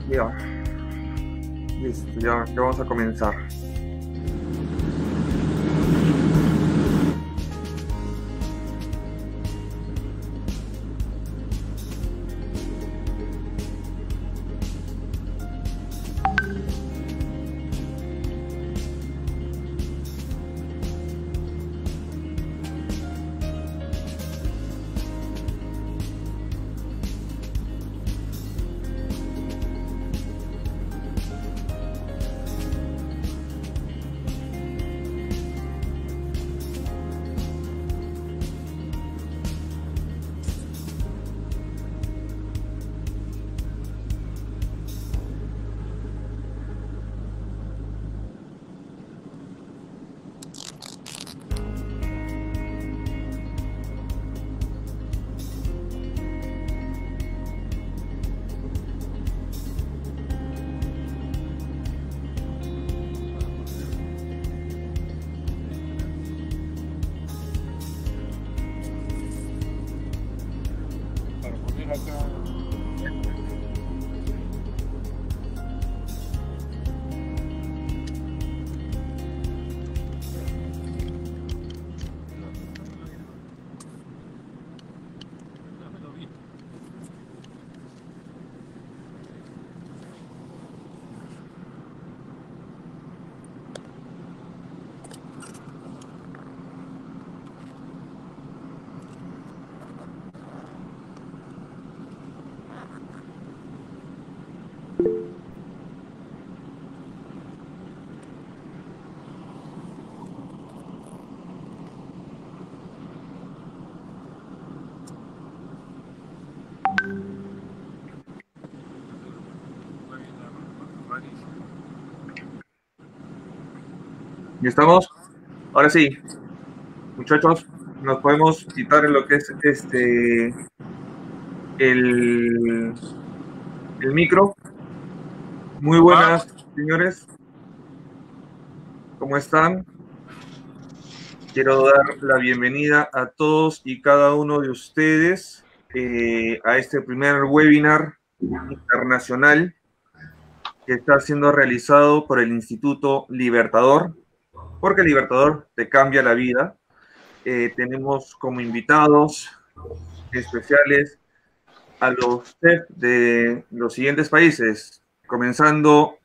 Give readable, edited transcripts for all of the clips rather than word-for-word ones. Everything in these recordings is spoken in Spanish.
Ya, listo, ya vamos a comenzar. ¿Ya estamos? Ahora sí, muchachos, nos podemos quitar en lo que es el, el micro. Muy buenas, señores. ¿Cómo están? Quiero dar la bienvenida a todos y cada uno de ustedes a este primer webinar internacional que está siendo realizado por el Instituto Libertador, porque el Libertador te cambia la vida. Tenemos como invitados especiales a los chefs de los siguientes países, comenzando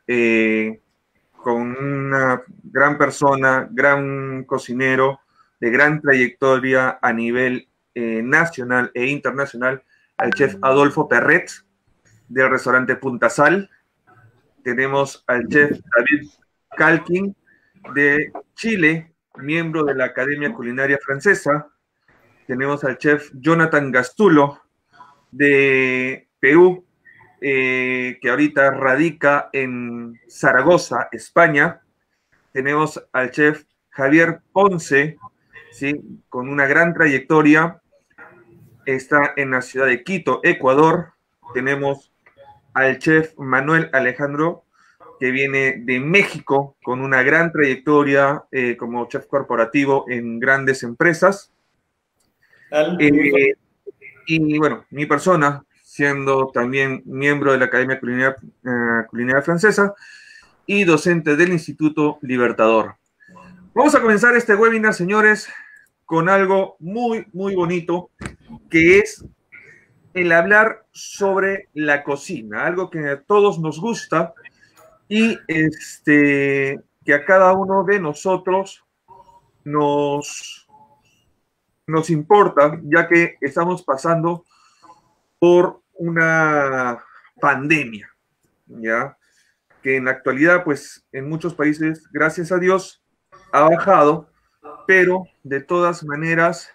con una gran persona, gran cocinero, de gran trayectoria a nivel nacional e internacional, al chef Adolfo Perret, del restaurante Punta Sal. Tenemos al chef David Calkin, de Chile, miembro de la Academia Culinaria Francesa. Tenemos al chef Jonathan Gastulo, de Perú, que ahorita radica en Zaragoza, España. Tenemos al chef Javier Ponce, ¿sí? Con una gran trayectoria, está en la ciudad de Quito, Ecuador. Tenemos al chef Manuel Alejandro, que viene de México, con una gran trayectoria como chef corporativo en grandes empresas. Y bueno, mi persona, siendo también miembro de la Academia Culinaria Francesa y docente del Instituto Libertador. Vamos a comenzar este webinar, señores, con algo muy, muy bonito, que es el hablar sobre la cocina, algo que a todos nos gusta y que a cada uno de nosotros nos importa, ya que estamos pasando por una pandemia, ¿ya? Que en la actualidad, pues, en muchos países, gracias a Dios, ha bajado, pero de todas maneras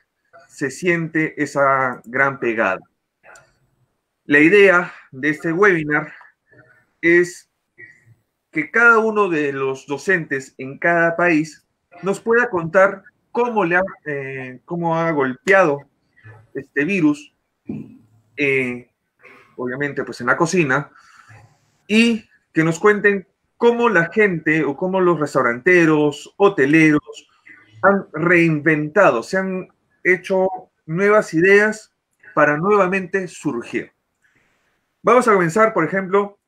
se siente esa gran pegada. La idea de este webinar es que cada uno de los docentes en cada país nos pueda contar cómo ha golpeado este virus, obviamente pues en la cocina, y que nos cuenten cómo la gente o cómo los restauranteros, hoteleros han reinventado, se han hecho nuevas ideas para nuevamente surgir. Vamos a comenzar, por ejemplo,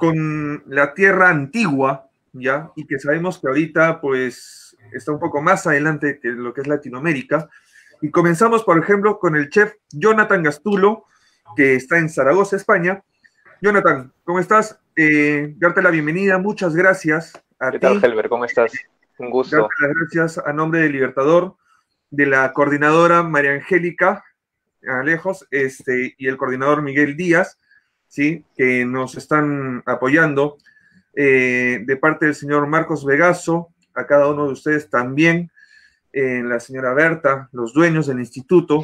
con la tierra antigua, ¿ya? Y que sabemos que ahorita, pues, está un poco más adelante que lo que es Latinoamérica. Y comenzamos, por ejemplo, con el chef Jonathan Gastulo, que está en Zaragoza, España. Jonathan, ¿cómo estás? Darte la bienvenida, muchas gracias a ¿Qué tal, ti, Helber? ¿Cómo estás? Un darte gusto. las gracias a nombre del Libertador, de la coordinadora María Angélica Alejos, y el coordinador Miguel Díaz, ¿sí? Que nos están apoyando, de parte del señor Marcos Vegaso, a cada uno de ustedes también, la señora Berta, los dueños del instituto,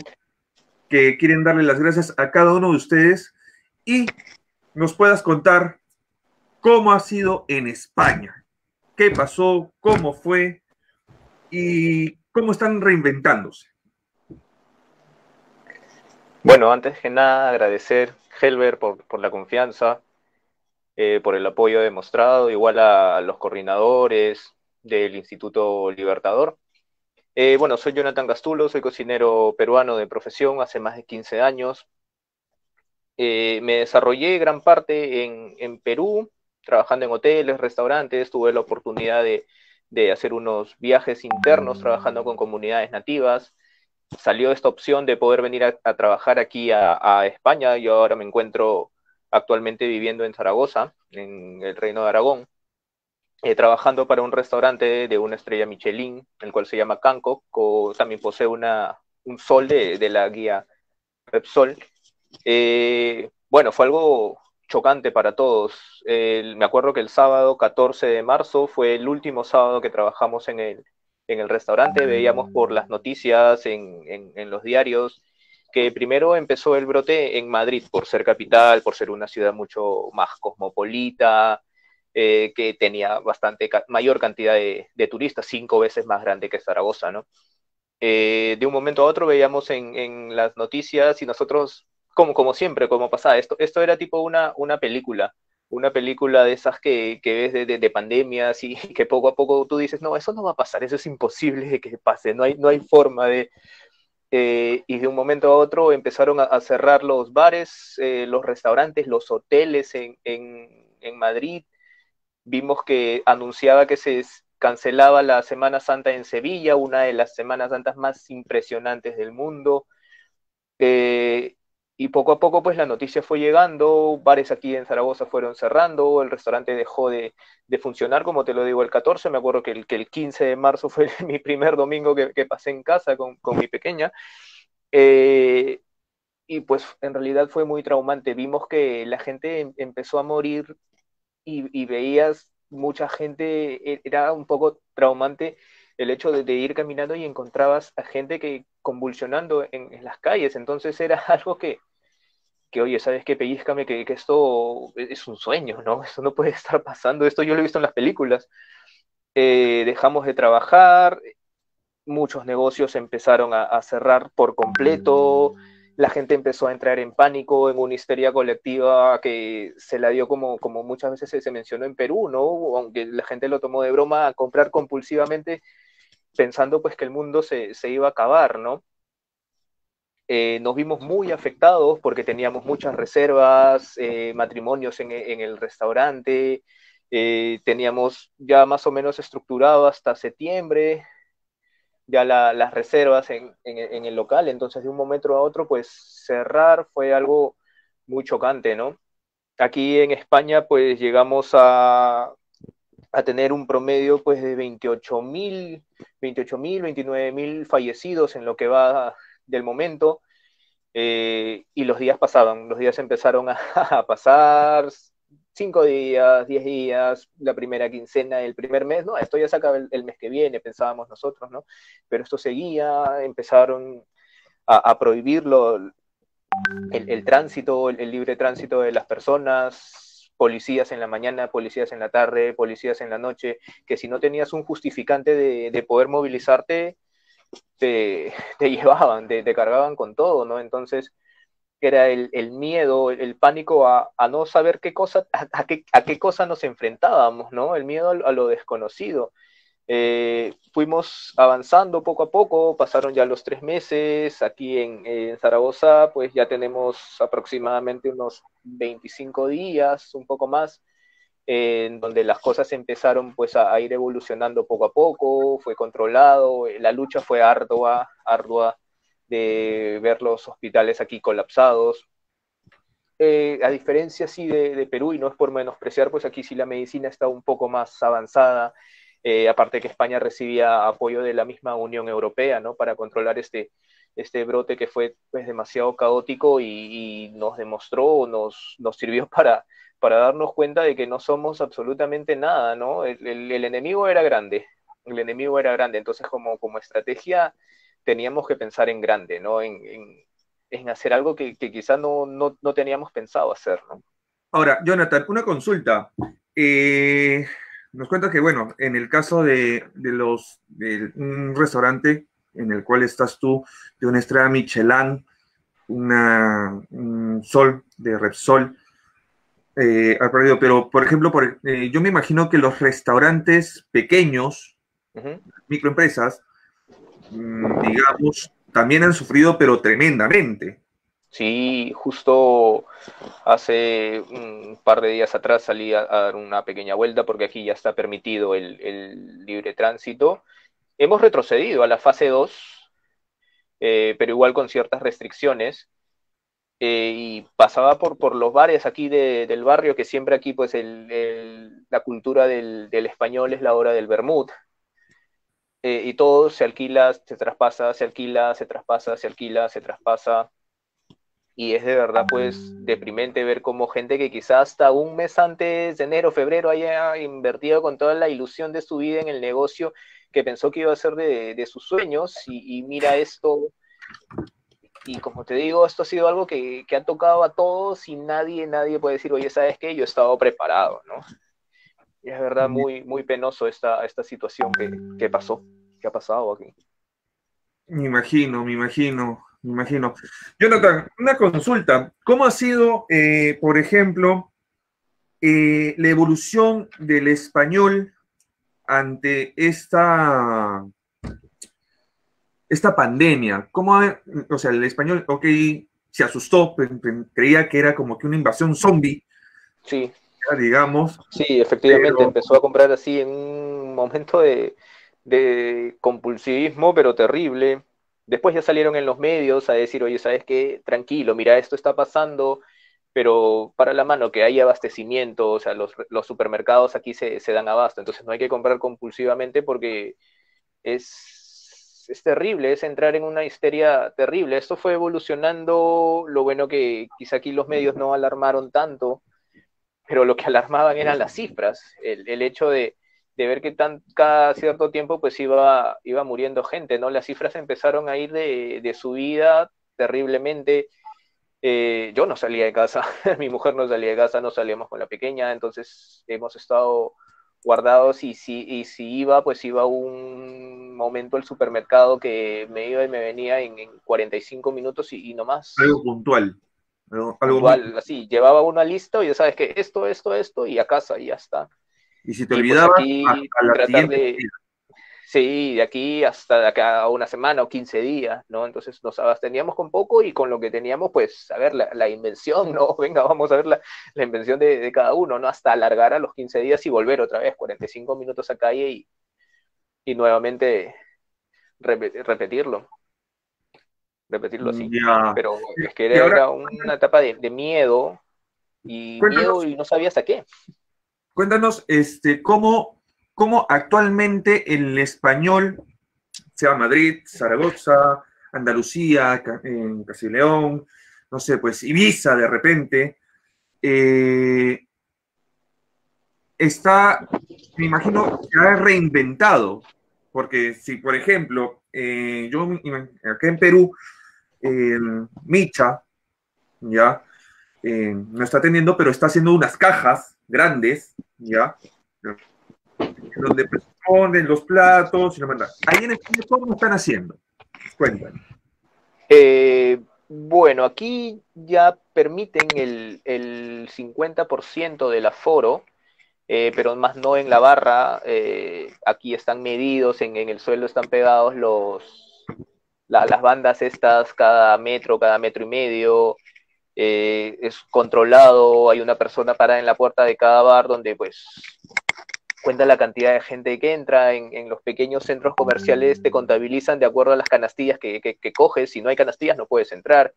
que quieren darle las gracias a cada uno de ustedes y nos puedas contar cómo ha sido en España, qué pasó, cómo fue y cómo están reinventándose. Bueno, antes que nada, agradecer, Helber, por la confianza, por el apoyo demostrado, igual a los coordinadores del Instituto Libertador. Bueno, soy Jonathan Gastulo, soy cocinero peruano de profesión hace más de 15 años. Me desarrollé gran parte en Perú, trabajando en hoteles, restaurantes, tuve la oportunidad de hacer unos viajes internos trabajando con comunidades nativas. Salió esta opción de poder venir a trabajar aquí a España. Yo ahora me encuentro actualmente viviendo en Zaragoza, en el Reino de Aragón, trabajando para un restaurante de una estrella Michelin, el cual se llama Canco. También posee un sol de la guía Repsol. Bueno, fue algo chocante para todos. Me acuerdo que el sábado 14 de marzo fue el último sábado que trabajamos en el restaurante. Veíamos por las noticias en los diarios que primero empezó el brote en Madrid por ser capital, por ser una ciudad mucho más cosmopolita, que tenía mayor cantidad de turistas, 5 veces más grande que Zaragoza, ¿no? De un momento a otro veíamos en las noticias y nosotros, como siempre, como pasaba, esto era tipo una película de esas que ves de pandemias y que poco a poco tú dices, no, eso no va a pasar, eso es imposible de que pase, no hay forma de... y de un momento a otro empezaron a cerrar los bares, los restaurantes, los hoteles en Madrid. Vimos que anunciaba que se cancelaba la Semana Santa en Sevilla, una de las Semanas Santas más impresionantes del mundo. Eh, y poco a poco, pues la noticia fue llegando, bares aquí en Zaragoza fueron cerrando, el restaurante dejó de funcionar, como te lo digo, el 14. Me acuerdo que el 15 de marzo fue mi primer domingo que pasé en casa con mi pequeña. Eh, y pues en realidad fue muy traumante. Vimos que la gente empezó a morir y veías mucha gente. Era un poco traumante el hecho de ir caminando y encontrabas a gente que convulsionando en las calles. Entonces era algo que oye, ¿sabes qué? Pellízcame, que esto es un sueño, ¿no? Esto no puede estar pasando, esto yo lo he visto en las películas. Dejamos de trabajar, muchos negocios empezaron a cerrar por completo, la gente empezó a entrar en pánico, en una histeria colectiva que se la dio como muchas veces se mencionó en Perú, ¿no? Aunque la gente lo tomó de broma, a comprar compulsivamente pensando pues que el mundo se iba a acabar, ¿no? Nos vimos muy afectados porque teníamos muchas reservas, matrimonios en el restaurante, teníamos ya más o menos estructurado hasta septiembre ya las reservas en el local. Entonces de un momento a otro pues cerrar fue algo muy chocante, ¿no? Aquí en España pues llegamos a tener un promedio pues de 29.000 fallecidos en lo que va del momento. Y los días empezaron a pasar 5 días, 10 días, la primera quincena, el primer mes, no, esto ya se acaba el mes que viene, pensábamos nosotros, ¿no? Pero esto seguía, empezaron a prohibirlo, el tránsito, el libre tránsito de las personas, policías en la mañana, policías en la tarde, policías en la noche, que si no tenías un justificante de poder movilizarte, te llevaban, te cargaban con todo, ¿no? Entonces, era el miedo, el pánico a no saber qué cosa, a qué cosa nos enfrentábamos, ¿no? El miedo a lo desconocido. Fuimos avanzando poco a poco, pasaron ya los 3 meses, aquí en Zaragoza pues ya tenemos aproximadamente unos 25 días, un poco más, en donde las cosas empezaron pues a ir evolucionando poco a poco, fue controlado, la lucha fue ardua, de ver los hospitales aquí colapsados. A diferencia sí de Perú, y no es por menospreciar, pues aquí sí la medicina está un poco más avanzada, aparte que España recibía apoyo de la misma Unión Europea, ¿no? Para controlar este brote que fue pues, demasiado caótico y nos demostró, nos sirvió para darnos cuenta de que no somos absolutamente nada, ¿no? El enemigo era grande, el enemigo era grande, entonces como estrategia teníamos que pensar en grande, ¿no? En hacer algo que quizás no teníamos pensado hacer, ¿no? Ahora, Jonathan, una consulta. Nos cuentas que, bueno, en el caso de un restaurante en el cual estás tú, de una estrella Michelin, un Sol de Repsol, ha perdido, pero por ejemplo, yo me imagino que los restaurantes pequeños, Uh-huh. microempresas, digamos, también han sufrido, pero tremendamente. Sí, justo hace un par de días atrás salí a dar una pequeña vuelta porque aquí ya está permitido el libre tránsito. Hemos retrocedido a la fase 2, pero igual con ciertas restricciones. Y pasaba por los bares aquí del barrio, que siempre aquí pues la cultura del español es la hora del vermut. Y todo se alquila, se traspasa, se alquila, se traspasa, se alquila, se traspasa. Y es de verdad pues deprimente ver cómo gente que quizás hasta un mes antes de enero, febrero haya invertido con toda la ilusión de su vida en el negocio que pensó que iba a ser de sus sueños y mira esto. Y como te digo, esto ha sido algo que ha tocado a todos y nadie puede decir, oye, ¿sabes qué? Yo he estado preparado, ¿no? Y es verdad muy penoso esta situación que pasó, que ha pasado aquí. Me imagino, me imagino, me imagino. Jonathan, una consulta. ¿Cómo ha sido, por ejemplo, la evolución del español ante esta pandemia? O sea, el español, ok, se asustó, creía que era como que una invasión zombie, Sí, digamos, sí, efectivamente, pero empezó a comprar así en un momento de compulsivismo, pero terrible. Después ya salieron en los medios a decir, oye, ¿sabes qué? Tranquilo, mira, esto está pasando, pero para la mano que hay abastecimiento, o sea, los supermercados aquí se dan abasto, entonces no hay que comprar compulsivamente porque es terrible, es entrar en una histeria terrible. Esto fue evolucionando, lo bueno que quizá aquí los medios no alarmaron tanto, pero lo que alarmaban eran las cifras, el hecho de ver que cada cierto tiempo pues iba muriendo gente, ¿no? Las cifras empezaron a ir de subida terriblemente. Yo no salía de casa, mi mujer no salía de casa, no salíamos con la pequeña, entonces hemos estado guardados y si iba, pues iba un momento al supermercado que me iba y me venía en 45 minutos y no más algo puntual, algo muy... puntual, así, llevaba una lista y ya sabes que esto y a casa y ya está. Y si te Y pues olvidabas, aquí hasta la tratar siguiente... de, sí, de aquí hasta de acá a una semana o 15 días, ¿no? Entonces nos absteníamos con poco y con lo que teníamos, pues, a ver, la invención, ¿no? Venga, vamos a ver la invención de cada uno, ¿no? Hasta alargar a los 15 días y volver otra vez, 45 minutos a calle y nuevamente repetirlo, repetirlo así. Ya. Pero es que Y ahora, era una etapa de miedo cuéntanos, y no sabía hasta qué. cuéntanos, cómo actualmente el español, sea Madrid, Zaragoza, Andalucía, en Castilla y León, no sé, pues Ibiza de repente, eh, me imagino, se ha reinventado. Porque si, por ejemplo, acá en Perú, Micha, ya, no está atendiendo, pero está haciendo unas cajas grandes, ya, donde pues, ponen los platos y lo mandan. Ahí en España, ¿cómo están haciendo? Cuéntanos. Bueno, aquí ya permiten el 50% del aforo, pero más no en la barra. Aquí están medidos, en el suelo están pegados las bandas estas cada metro y medio. es controlado, hay una persona parada en la puerta de cada bar donde pues cuenta la cantidad de gente que entra, en los pequeños centros comerciales te contabilizan de acuerdo a las canastillas que coges, si no hay canastillas no puedes entrar.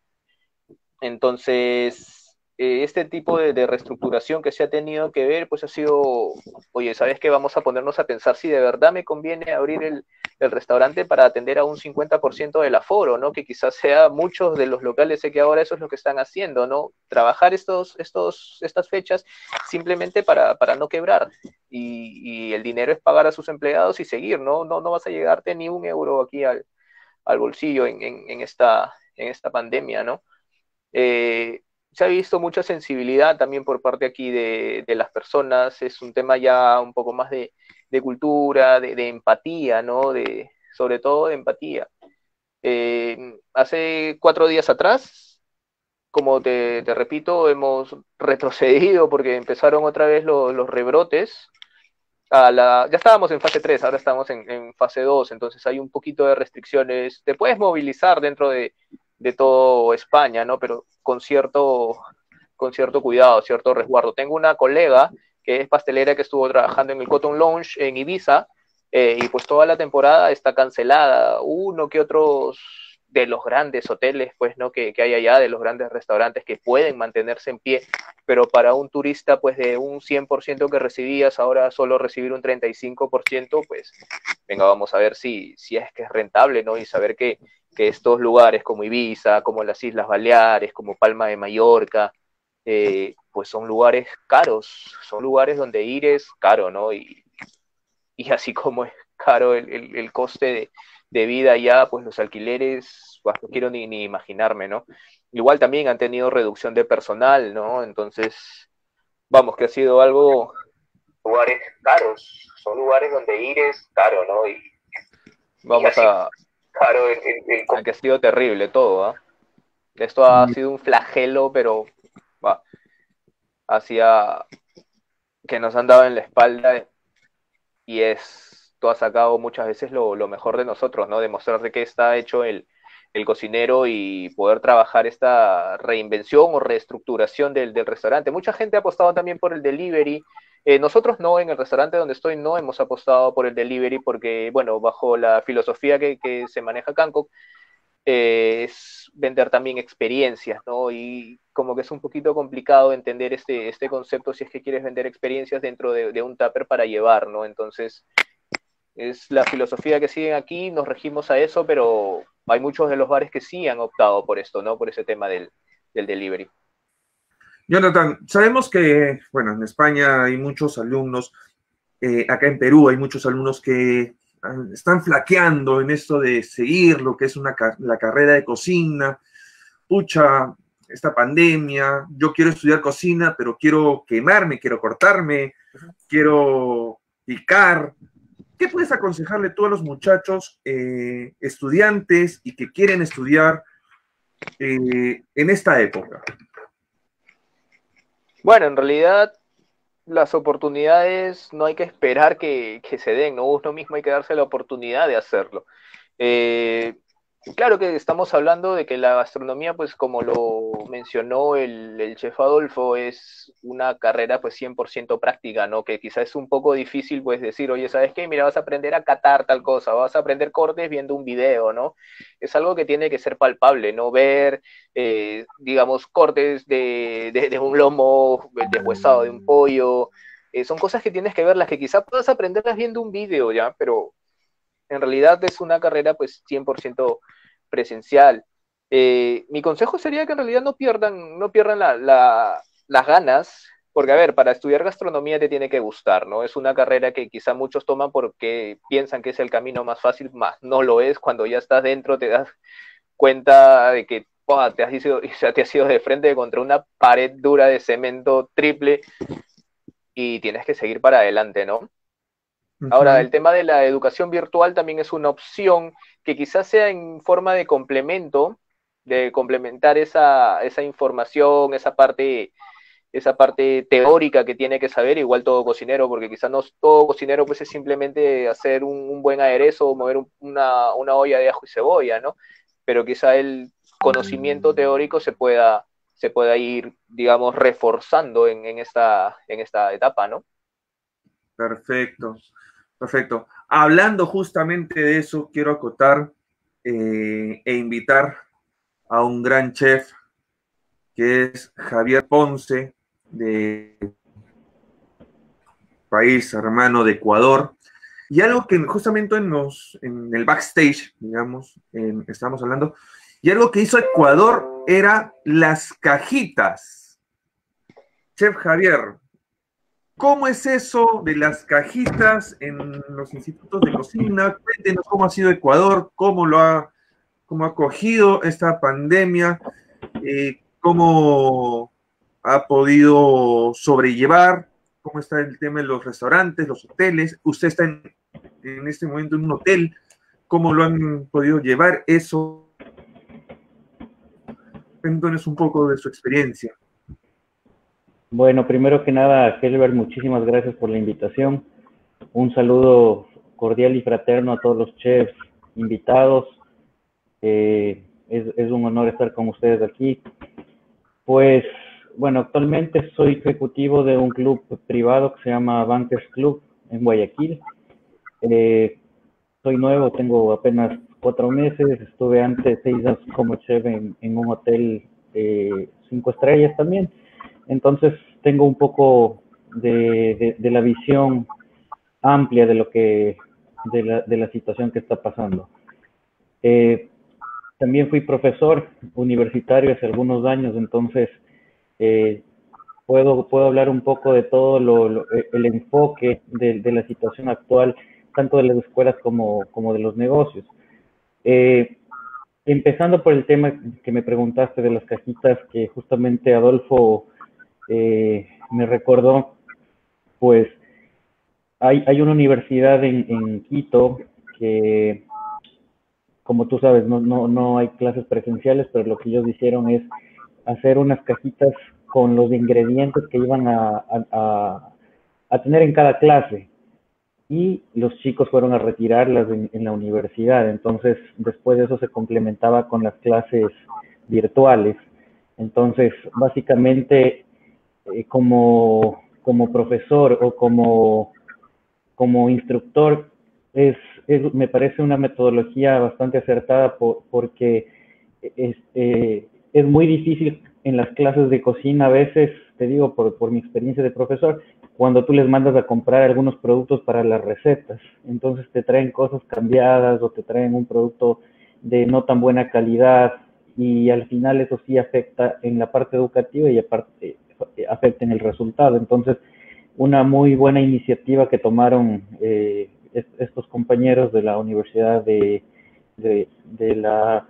Entonces, este tipo de reestructuración que se ha tenido que ver, pues ha sido, oye, ¿sabes qué? Vamos a ponernos a pensar si de verdad me conviene abrir el restaurante para atender a un 50% del aforo, ¿no? Que quizás sea muchos de los locales, sé que ahora eso es lo que están haciendo, ¿no? Trabajar estas fechas simplemente para no quebrar. Y el dinero es pagar a sus empleados y seguir, ¿no? No vas a llegarte ni un euro aquí al bolsillo en esta pandemia, ¿no? Eh, Se ha visto mucha sensibilidad también por parte aquí de las personas, es un tema ya un poco más de cultura, de empatía, ¿no? Sobre todo de empatía. Hace 4 días atrás, como te repito, hemos retrocedido porque empezaron otra vez los rebrotes. Ya estábamos en fase 3, ahora estamos en fase 2, entonces hay un poquito de restricciones. Te puedes movilizar dentro de todo España, ¿no? Pero con cierto cuidado, cierto resguardo. Tengo una colega que es pastelera que estuvo trabajando en el Cotton Lounge en Ibiza, y pues toda la temporada está cancelada. Uno que otros de los grandes hoteles, pues, ¿no? Que hay allá, de los grandes restaurantes que pueden mantenerse en pie, pero para un turista, pues, de un 100% que recibías, ahora solo recibir un 35%, pues, venga, vamos a ver si es que es rentable, ¿no? Y saber que estos lugares como Ibiza, como las Islas Baleares, como Palma de Mallorca, pues son lugares caros, son lugares donde ir es caro, ¿no? Y así como es caro el coste de vida allá, pues los alquileres, pues, no quiero ni imaginarme, ¿no? Igual también han tenido reducción de personal, ¿no? Entonces, vamos, que ha sido algo, lugares caros, son lugares donde ir es caro, ¿no? Vamos a, caro que ha sido terrible todo, ¿ah? Esto ha sido un flagelo, pero va, hacia que nos han dado en la espalda, y tú has sacado muchas veces lo mejor de nosotros, ¿no? Demostrar de qué está hecho el cocinero y poder trabajar esta reinvención o reestructuración del restaurante. Mucha gente ha apostado también por el delivery. Nosotros no, en el restaurante donde estoy no hemos apostado por el delivery porque, bueno, bajo la filosofía que se maneja Hancock, es vender también experiencias, ¿no? Y como que es un poquito complicado entender este concepto si es que quieres vender experiencias dentro de un tupper para llevar, ¿no? Entonces, es la filosofía que siguen aquí, nos regimos a eso, pero hay muchos de los bares que sí han optado por esto, ¿no? Por ese tema del delivery. Jonathan, sabemos que, bueno, en España hay muchos alumnos, acá en Perú hay muchos alumnos que están flaqueando en esto de seguir lo que es la carrera de cocina. Pucha, esta pandemia, yo quiero estudiar cocina, pero quiero quemarme, quiero cortarme, quiero picar. ¿Qué puedes aconsejarle tú a los muchachos estudiantes y que quieren estudiar en esta época? Bueno, en realidad las oportunidades no hay que esperar que se den, ¿no? Uno mismo hay que darse la oportunidad de hacerlo. Eh, claro que estamos hablando de que la gastronomía, pues como lo mencionó el chef Adolfo, es una carrera pues 100% práctica, ¿no? Que quizás es un poco difícil pues decir, oye, ¿sabes qué? Mira, vas a aprender a catar tal cosa, vas a aprender cortes viendo un video, ¿no? Es algo que tiene que ser palpable, ¿no? Ver, digamos, cortes de un lomo deshuesado de un pollo, son cosas que tienes que verlas, que quizás puedas aprenderlas viendo un video, ¿ya? Pero en realidad es una carrera pues 100% presencial. Mi consejo sería que en realidad no pierdan las ganas, porque a ver, para estudiar gastronomía te tiene que gustar, ¿no? Es una carrera que quizá muchos toman porque piensan que es el camino más fácil, más no lo es. Cuando ya estás dentro te das cuenta de que te has ido de frente contra una pared dura de cemento triple y tienes que seguir para adelante, ¿no? Ahora, el tema de la educación virtual también es una opción que quizás sea en forma de complemento, de complementar esa información, esa parte teórica que tiene que saber, igual todo cocinero, porque quizás no todo cocinero pues es simplemente hacer un buen aderezo o mover una olla de ajo y cebolla, ¿no? Pero quizá el conocimiento teórico se pueda se pueda ir, digamos, reforzando en esta etapa, ¿no? Perfecto, perfecto. Hablando justamente de eso, quiero acotar e invitar a un gran chef que es Javier Ponce, de país hermano de Ecuador. Y algo que justamente en el backstage, digamos, estábamos hablando, y algo que hizo Ecuador era las cajitas. Chef Javier, ¿cómo es eso de las cajitas en los institutos de cocina? Cuéntenos cómo ha sido Ecuador, cómo ha acogido esta pandemia, cómo ha podido sobrellevar, cómo está el tema de los restaurantes, los hoteles. Usted está en este momento en un hotel, cómo lo han podido llevar eso. Cuéntanos un poco de su experiencia. Bueno, primero que nada, Helber, muchísimas gracias por la invitación. Un saludo cordial y fraterno a todos los chefs invitados. Es un honor estar con ustedes aquí. Pues, bueno, actualmente soy ejecutivo de un club privado que se llama Bankers Club en Guayaquil. Soy nuevo, tengo apenas 4 meses. Estuve antes 6 años como chef en un hotel 5 estrellas también. Entonces tengo un poco de la visión amplia de lo que de la situación que está pasando. También fui profesor universitario hace algunos años, entonces eh, puedo hablar un poco de todo el enfoque de la situación actual, tanto de las escuelas como de los negocios. Eh, Empezando por el tema que me preguntaste de las cajitas, que justamente Adolfo me recordó, pues hay una universidad en Quito que, como tú sabes, no hay clases presenciales, pero lo que ellos hicieron es hacer unas cajitas con los ingredientes que iban a tener en cada clase. Y los chicos fueron a retirarlas en la universidad. Entonces, después de eso se complementaba con las clases virtuales. Entonces, básicamente, como profesor o como instructor, me parece una metodología bastante acertada porque es muy difícil en las clases de cocina a veces, te digo por mi experiencia de profesor, cuando tú les mandas a comprar algunos productos para las recetas. Entonces te traen cosas cambiadas o te traen un producto de no tan buena calidad y al final eso sí afecta en la parte educativa y aparte afecta en el resultado. Entonces, una muy buena iniciativa que tomaron estos compañeros de la Universidad de la...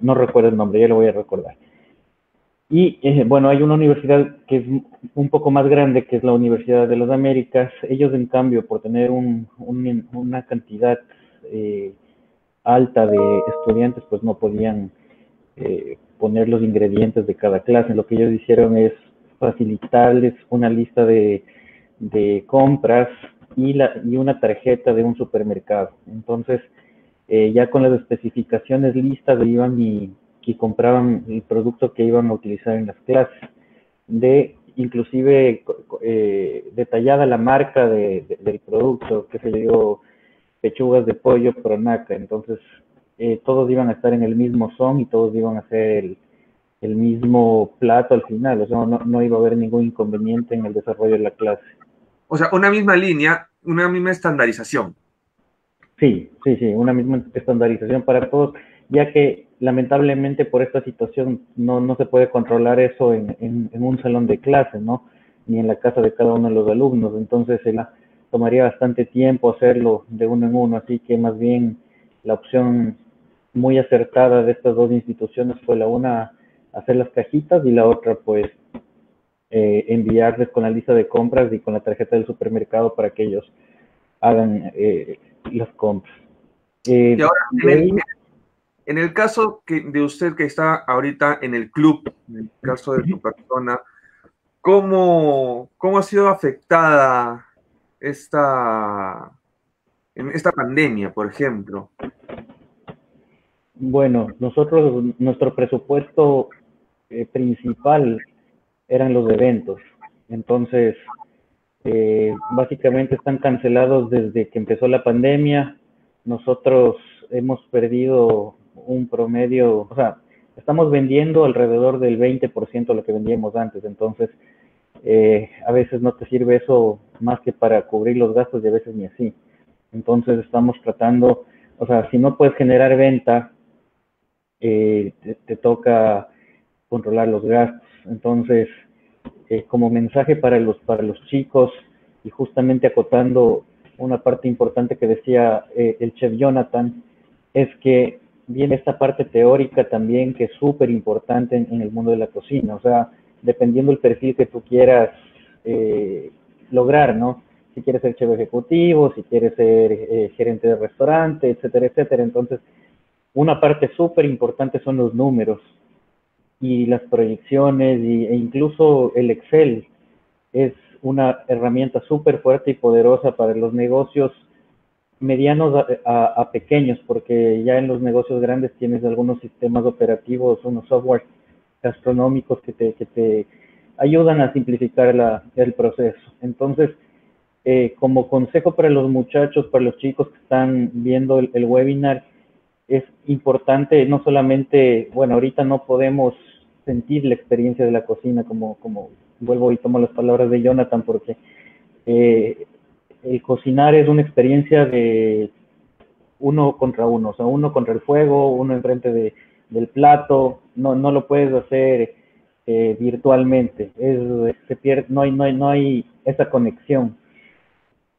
no recuerdo el nombre, ya lo voy a recordar. Y bueno, hay una universidad que es un poco más grande, que es la Universidad de las Américas. Ellos, en cambio, por tener una cantidad alta de estudiantes, pues no podían poner los ingredientes de cada clase. Lo que ellos hicieron es facilitarles una lista de compras y una tarjeta de un supermercado. Entonces, ya con las especificaciones listas, iban y compraban el producto que iban a utilizar en las clases. Inclusive detallada la marca del producto, que se dio pechugas de pollo Pronaca. Entonces, todos iban a estar en el mismo son y todos iban a hacer el mismo plato al final. O sea, no iba a haber ningún inconveniente en el desarrollo de la clase. O sea, una misma línea, una misma estandarización. Sí, una misma estandarización para todos, ya que lamentablemente por esta situación no se puede controlar eso en un salón de clase, ¿no? Ni en la casa de cada uno de los alumnos. Entonces, tomaría bastante tiempo hacerlo de uno en uno, así que más bien la opción muy acertada de estas dos instituciones fue la una hacer las cajitas y la otra pues enviarles con la lista de compras y con la tarjeta del supermercado para que ellos hagan las compras. Y ahora, en el caso de usted que está ahorita en el club, en el caso de tu persona, ¿cómo ha sido afectada esta pandemia, por ejemplo? Bueno, nosotros, nuestro presupuesto principal eran los eventos. Entonces, básicamente están cancelados desde que empezó la pandemia. Nosotros hemos perdido un promedio, o sea, estamos vendiendo alrededor del 20% de lo que vendíamos antes. Entonces, a veces no te sirve eso más que para cubrir los gastos y a veces ni así. Entonces, estamos tratando, o sea, si no puedes generar venta, te toca controlar los gastos. Entonces, como mensaje para los chicos y justamente acotando una parte importante que decía el chef Jonathan, es que viene esta parte teórica también que es súper importante en el mundo de la cocina, o sea, dependiendo del perfil que tú quieras lograr, ¿no? Si quieres ser chef ejecutivo, si quieres ser gerente de restaurante, etcétera, etcétera. Entonces, una parte súper importante son los números y las proyecciones e incluso el Excel es una herramienta súper fuerte y poderosa para los negocios medianos a pequeños, porque ya en los negocios grandes tienes algunos sistemas operativos, unos software gastronómicos que te ayudan a simplificar el proceso. Entonces, como consejo para los muchachos, para los chicos que están viendo el webinar, es importante no solamente, bueno, ahorita no podemos sentir la experiencia de la cocina como vuelvo y tomo las palabras de Jonathan, porque el cocinar es una experiencia de uno contra uno, o sea, uno contra el fuego, uno enfrente del plato, no lo puedes hacer virtualmente, se pierde, no hay esa conexión,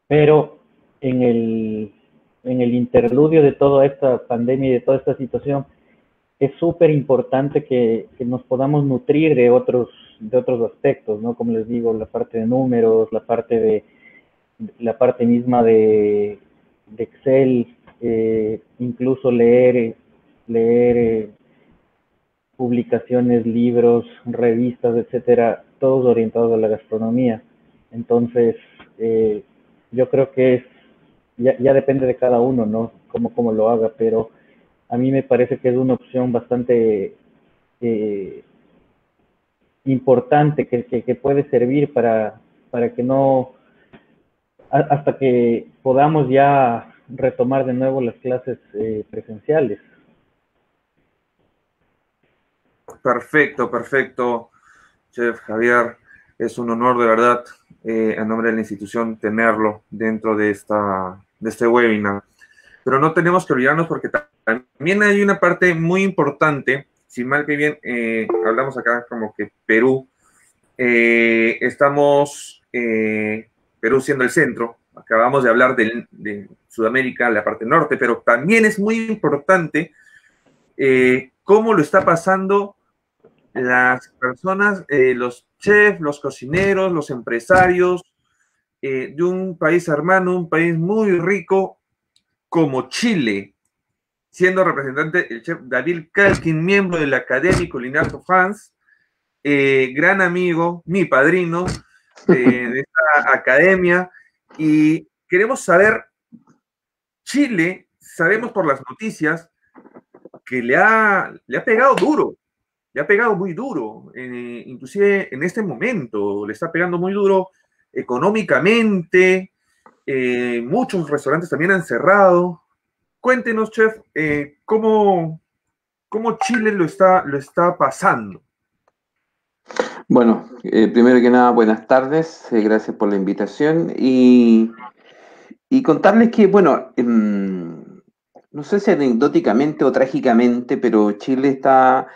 pero en en el interludio de toda esta pandemia y de toda esta situación, es súper importante que nos podamos nutrir de otros aspectos, ¿no? Como les digo, la parte de números, la parte misma de Excel, incluso leer publicaciones, libros, revistas, etcétera, todos orientados a la gastronomía. Entonces, yo creo que ya depende de cada uno, ¿no? Cómo lo haga, pero a mí me parece que es una opción bastante eh, importante que puede servir para que no, hasta que podamos ya retomar de nuevo las clases presenciales. Perfecto, perfecto, Chef Javier. Es un honor de verdad, a nombre de la institución, tenerlo dentro de este webinar. Pero no tenemos que olvidarnos porque también hay una parte muy importante, si mal que bien hablamos acá como que Perú, estamos, Perú siendo el centro, acabamos de hablar de Sudamérica, la parte norte, pero también es muy importante cómo lo está pasando las personas, los chefs, los cocineros, los empresarios de un país hermano, un país muy rico como Chile, siendo representante el chef David Kalkin, miembro de la Académie Culinaire de France, gran amigo, mi padrino de esta academia, y queremos saber, Chile, sabemos por las noticias que le ha pegado duro, le ha pegado muy duro, inclusive en este momento le está pegando muy duro económicamente, muchos restaurantes también han cerrado. Cuéntenos, chef, cómo Chile lo está pasando. Bueno, primero que nada, buenas tardes, gracias por la invitación y contarles que, bueno, no sé si anecdóticamente o trágicamente, pero Chile está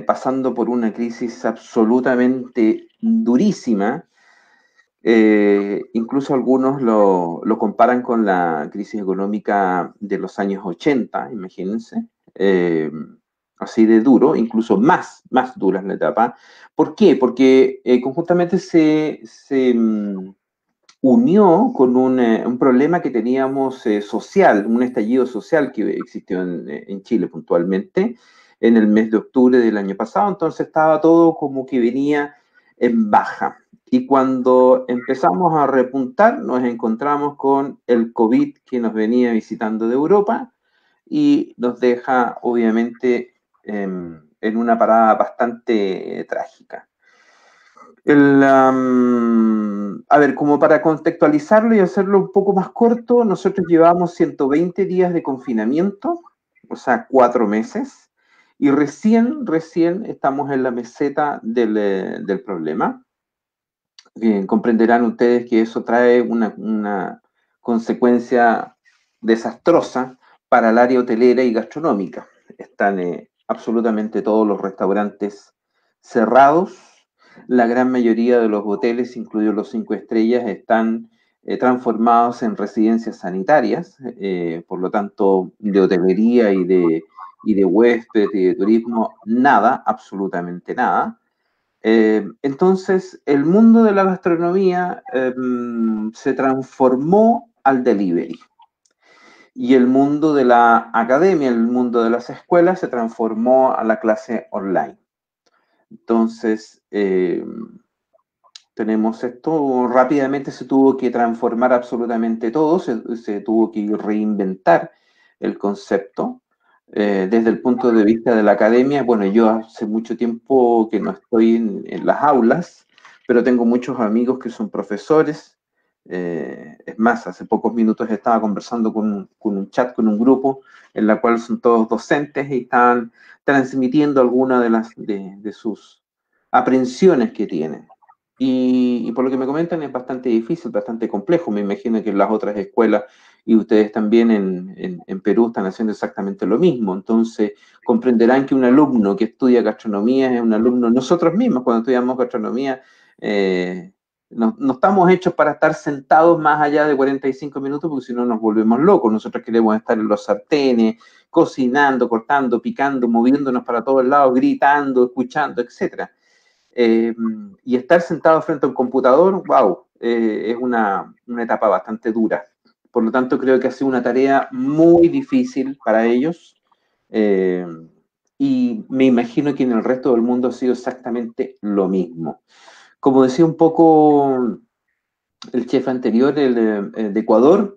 pasando por una crisis absolutamente durísima. Incluso algunos lo comparan con la crisis económica de los años 80, imagínense. Así de duro, incluso más dura es la etapa. ¿Por qué? Porque conjuntamente se unió con un problema que teníamos social, un estallido social que existió en Chile puntualmente en el mes de octubre del año pasado, entonces estaba todo como que venía en baja. Y cuando empezamos a repuntar, nos encontramos con el COVID que nos venía visitando de Europa, y nos deja obviamente en una parada bastante trágica. A ver, como para contextualizarlo y hacerlo un poco más corto, nosotros llevamos 120 días de confinamiento, o sea, 4 meses, y recién estamos en la meseta del problema. Comprenderán ustedes que eso trae una consecuencia desastrosa para el área hotelera y gastronómica. Están absolutamente todos los restaurantes cerrados. La gran mayoría de los hoteles, incluidos los 5 estrellas, están transformados en residencias sanitarias. Por lo tanto, de hotelería y de huéspedes y de turismo, nada, absolutamente nada. Entonces, el mundo de la gastronomía se transformó al delivery. Y el mundo de la academia, el mundo de las escuelas, se transformó a la clase online. Entonces, tenemos esto, rápidamente se tuvo que transformar absolutamente todo, se tuvo que reinventar el concepto. Desde el punto de vista de la academia, bueno, yo hace mucho tiempo que no estoy en las aulas, pero tengo muchos amigos que son profesores. Es más, hace pocos minutos estaba conversando con un chat, con un grupo, en la cual son todos docentes y están transmitiendo algunas de sus aprensiones que tienen. Y por lo que me comentan es bastante difícil, bastante complejo. Me imagino que en las otras escuelas y ustedes también en Perú están haciendo exactamente lo mismo. Entonces, comprenderán que un alumno que estudia gastronomía es un alumno, nosotros mismos cuando estudiamos gastronomía, no estamos hechos para estar sentados más allá de 45 minutos porque si no nos volvemos locos. Nosotros queremos estar en los sartenes, cocinando, cortando, picando, moviéndonos para todos lados, gritando, escuchando, etcétera. Y estar sentado frente a un computador, wow, es una etapa bastante dura. Por lo tanto, creo que ha sido una tarea muy difícil para ellos. Y me imagino que en el resto del mundo ha sido exactamente lo mismo. Como decía un poco el chef anterior, el de Ecuador,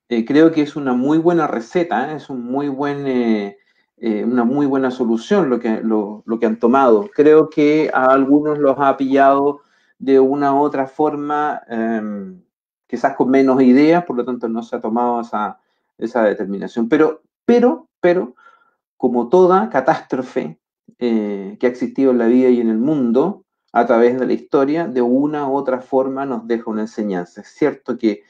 creo que es una muy buena receta, es un muy buen, una muy buena solución lo que han tomado. Creo que a algunos los ha pillado de una u otra forma, quizás con menos ideas, por lo tanto no se ha tomado esa determinación. Pero, como toda catástrofe que ha existido en la vida y en el mundo, a través de la historia, de una u otra forma nos deja una enseñanza. Es cierto que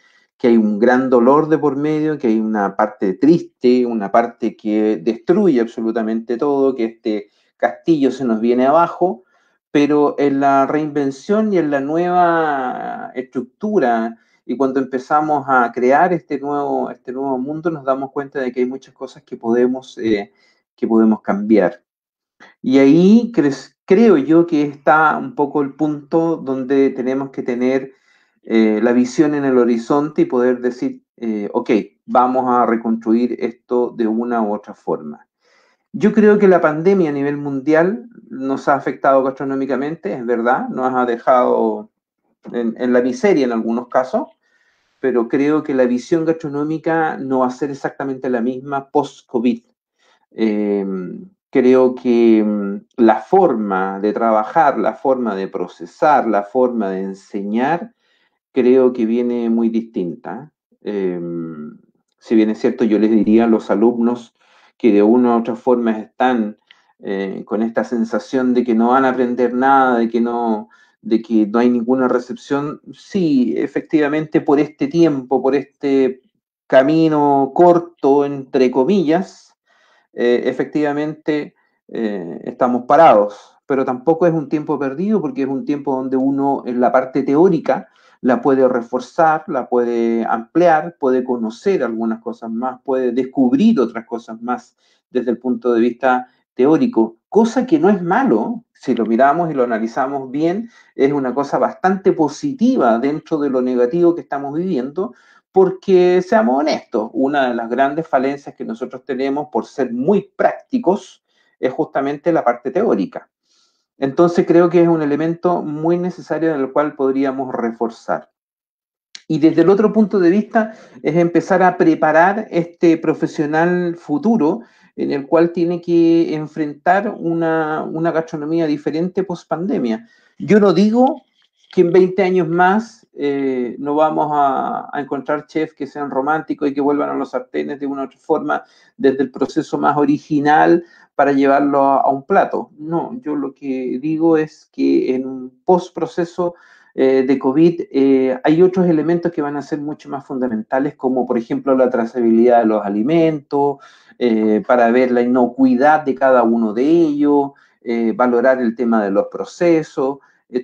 hay un gran dolor de por medio, que hay una parte triste, una parte que destruye absolutamente todo, que este castillo se nos viene abajo, pero en la reinvención y en la nueva estructura y cuando empezamos a crear este nuevo mundo nos damos cuenta de que hay muchas cosas que podemos cambiar. Y ahí creo yo que está un poco el punto donde tenemos que tener la visión en el horizonte y poder decir, ok, vamos a reconstruir esto de una u otra forma. Yo creo que la pandemia a nivel mundial nos ha afectado gastronómicamente, es verdad, nos ha dejado en la miseria en algunos casos, pero creo que la visión gastronómica no va a ser exactamente la misma post-COVID. Creo que la forma de trabajar, la forma de procesar, la forma de enseñar, creo que viene muy distinta. Si bien es cierto, yo les diría a los alumnos que de una u otra forma están con esta sensación de que no van a aprender nada, de que no hay ninguna recepción, sí, efectivamente por este tiempo, por este camino corto, entre comillas, efectivamente estamos parados, pero tampoco es un tiempo perdido porque es un tiempo donde uno en la parte teórica la puede reforzar, la puede ampliar, puede conocer algunas cosas más, puede descubrir otras cosas más desde el punto de vista teórico, cosa que no es malo, si lo miramos y lo analizamos bien, es una cosa bastante positiva dentro de lo negativo que estamos viviendo, porque seamos honestos, una de las grandes falencias que nosotros tenemos por ser muy prácticos es justamente la parte teórica. Entonces creo que es un elemento muy necesario en el cual podríamos reforzar. Y desde el otro punto de vista es empezar a preparar este profesional futuro en el cual tiene que enfrentar una gastronomía diferente post pandemia. Yo no digo que en 20 años más no vamos a encontrar chefs que sean románticos y que vuelvan a los sartenes de una u otra forma desde el proceso más original para llevarlo a un plato. No, yo lo que digo es que en un post proceso de COVID, hay otros elementos que van a ser mucho más fundamentales, como por ejemplo la trazabilidad de los alimentos, para ver la inocuidad de cada uno de ellos, valorar el tema de los procesos.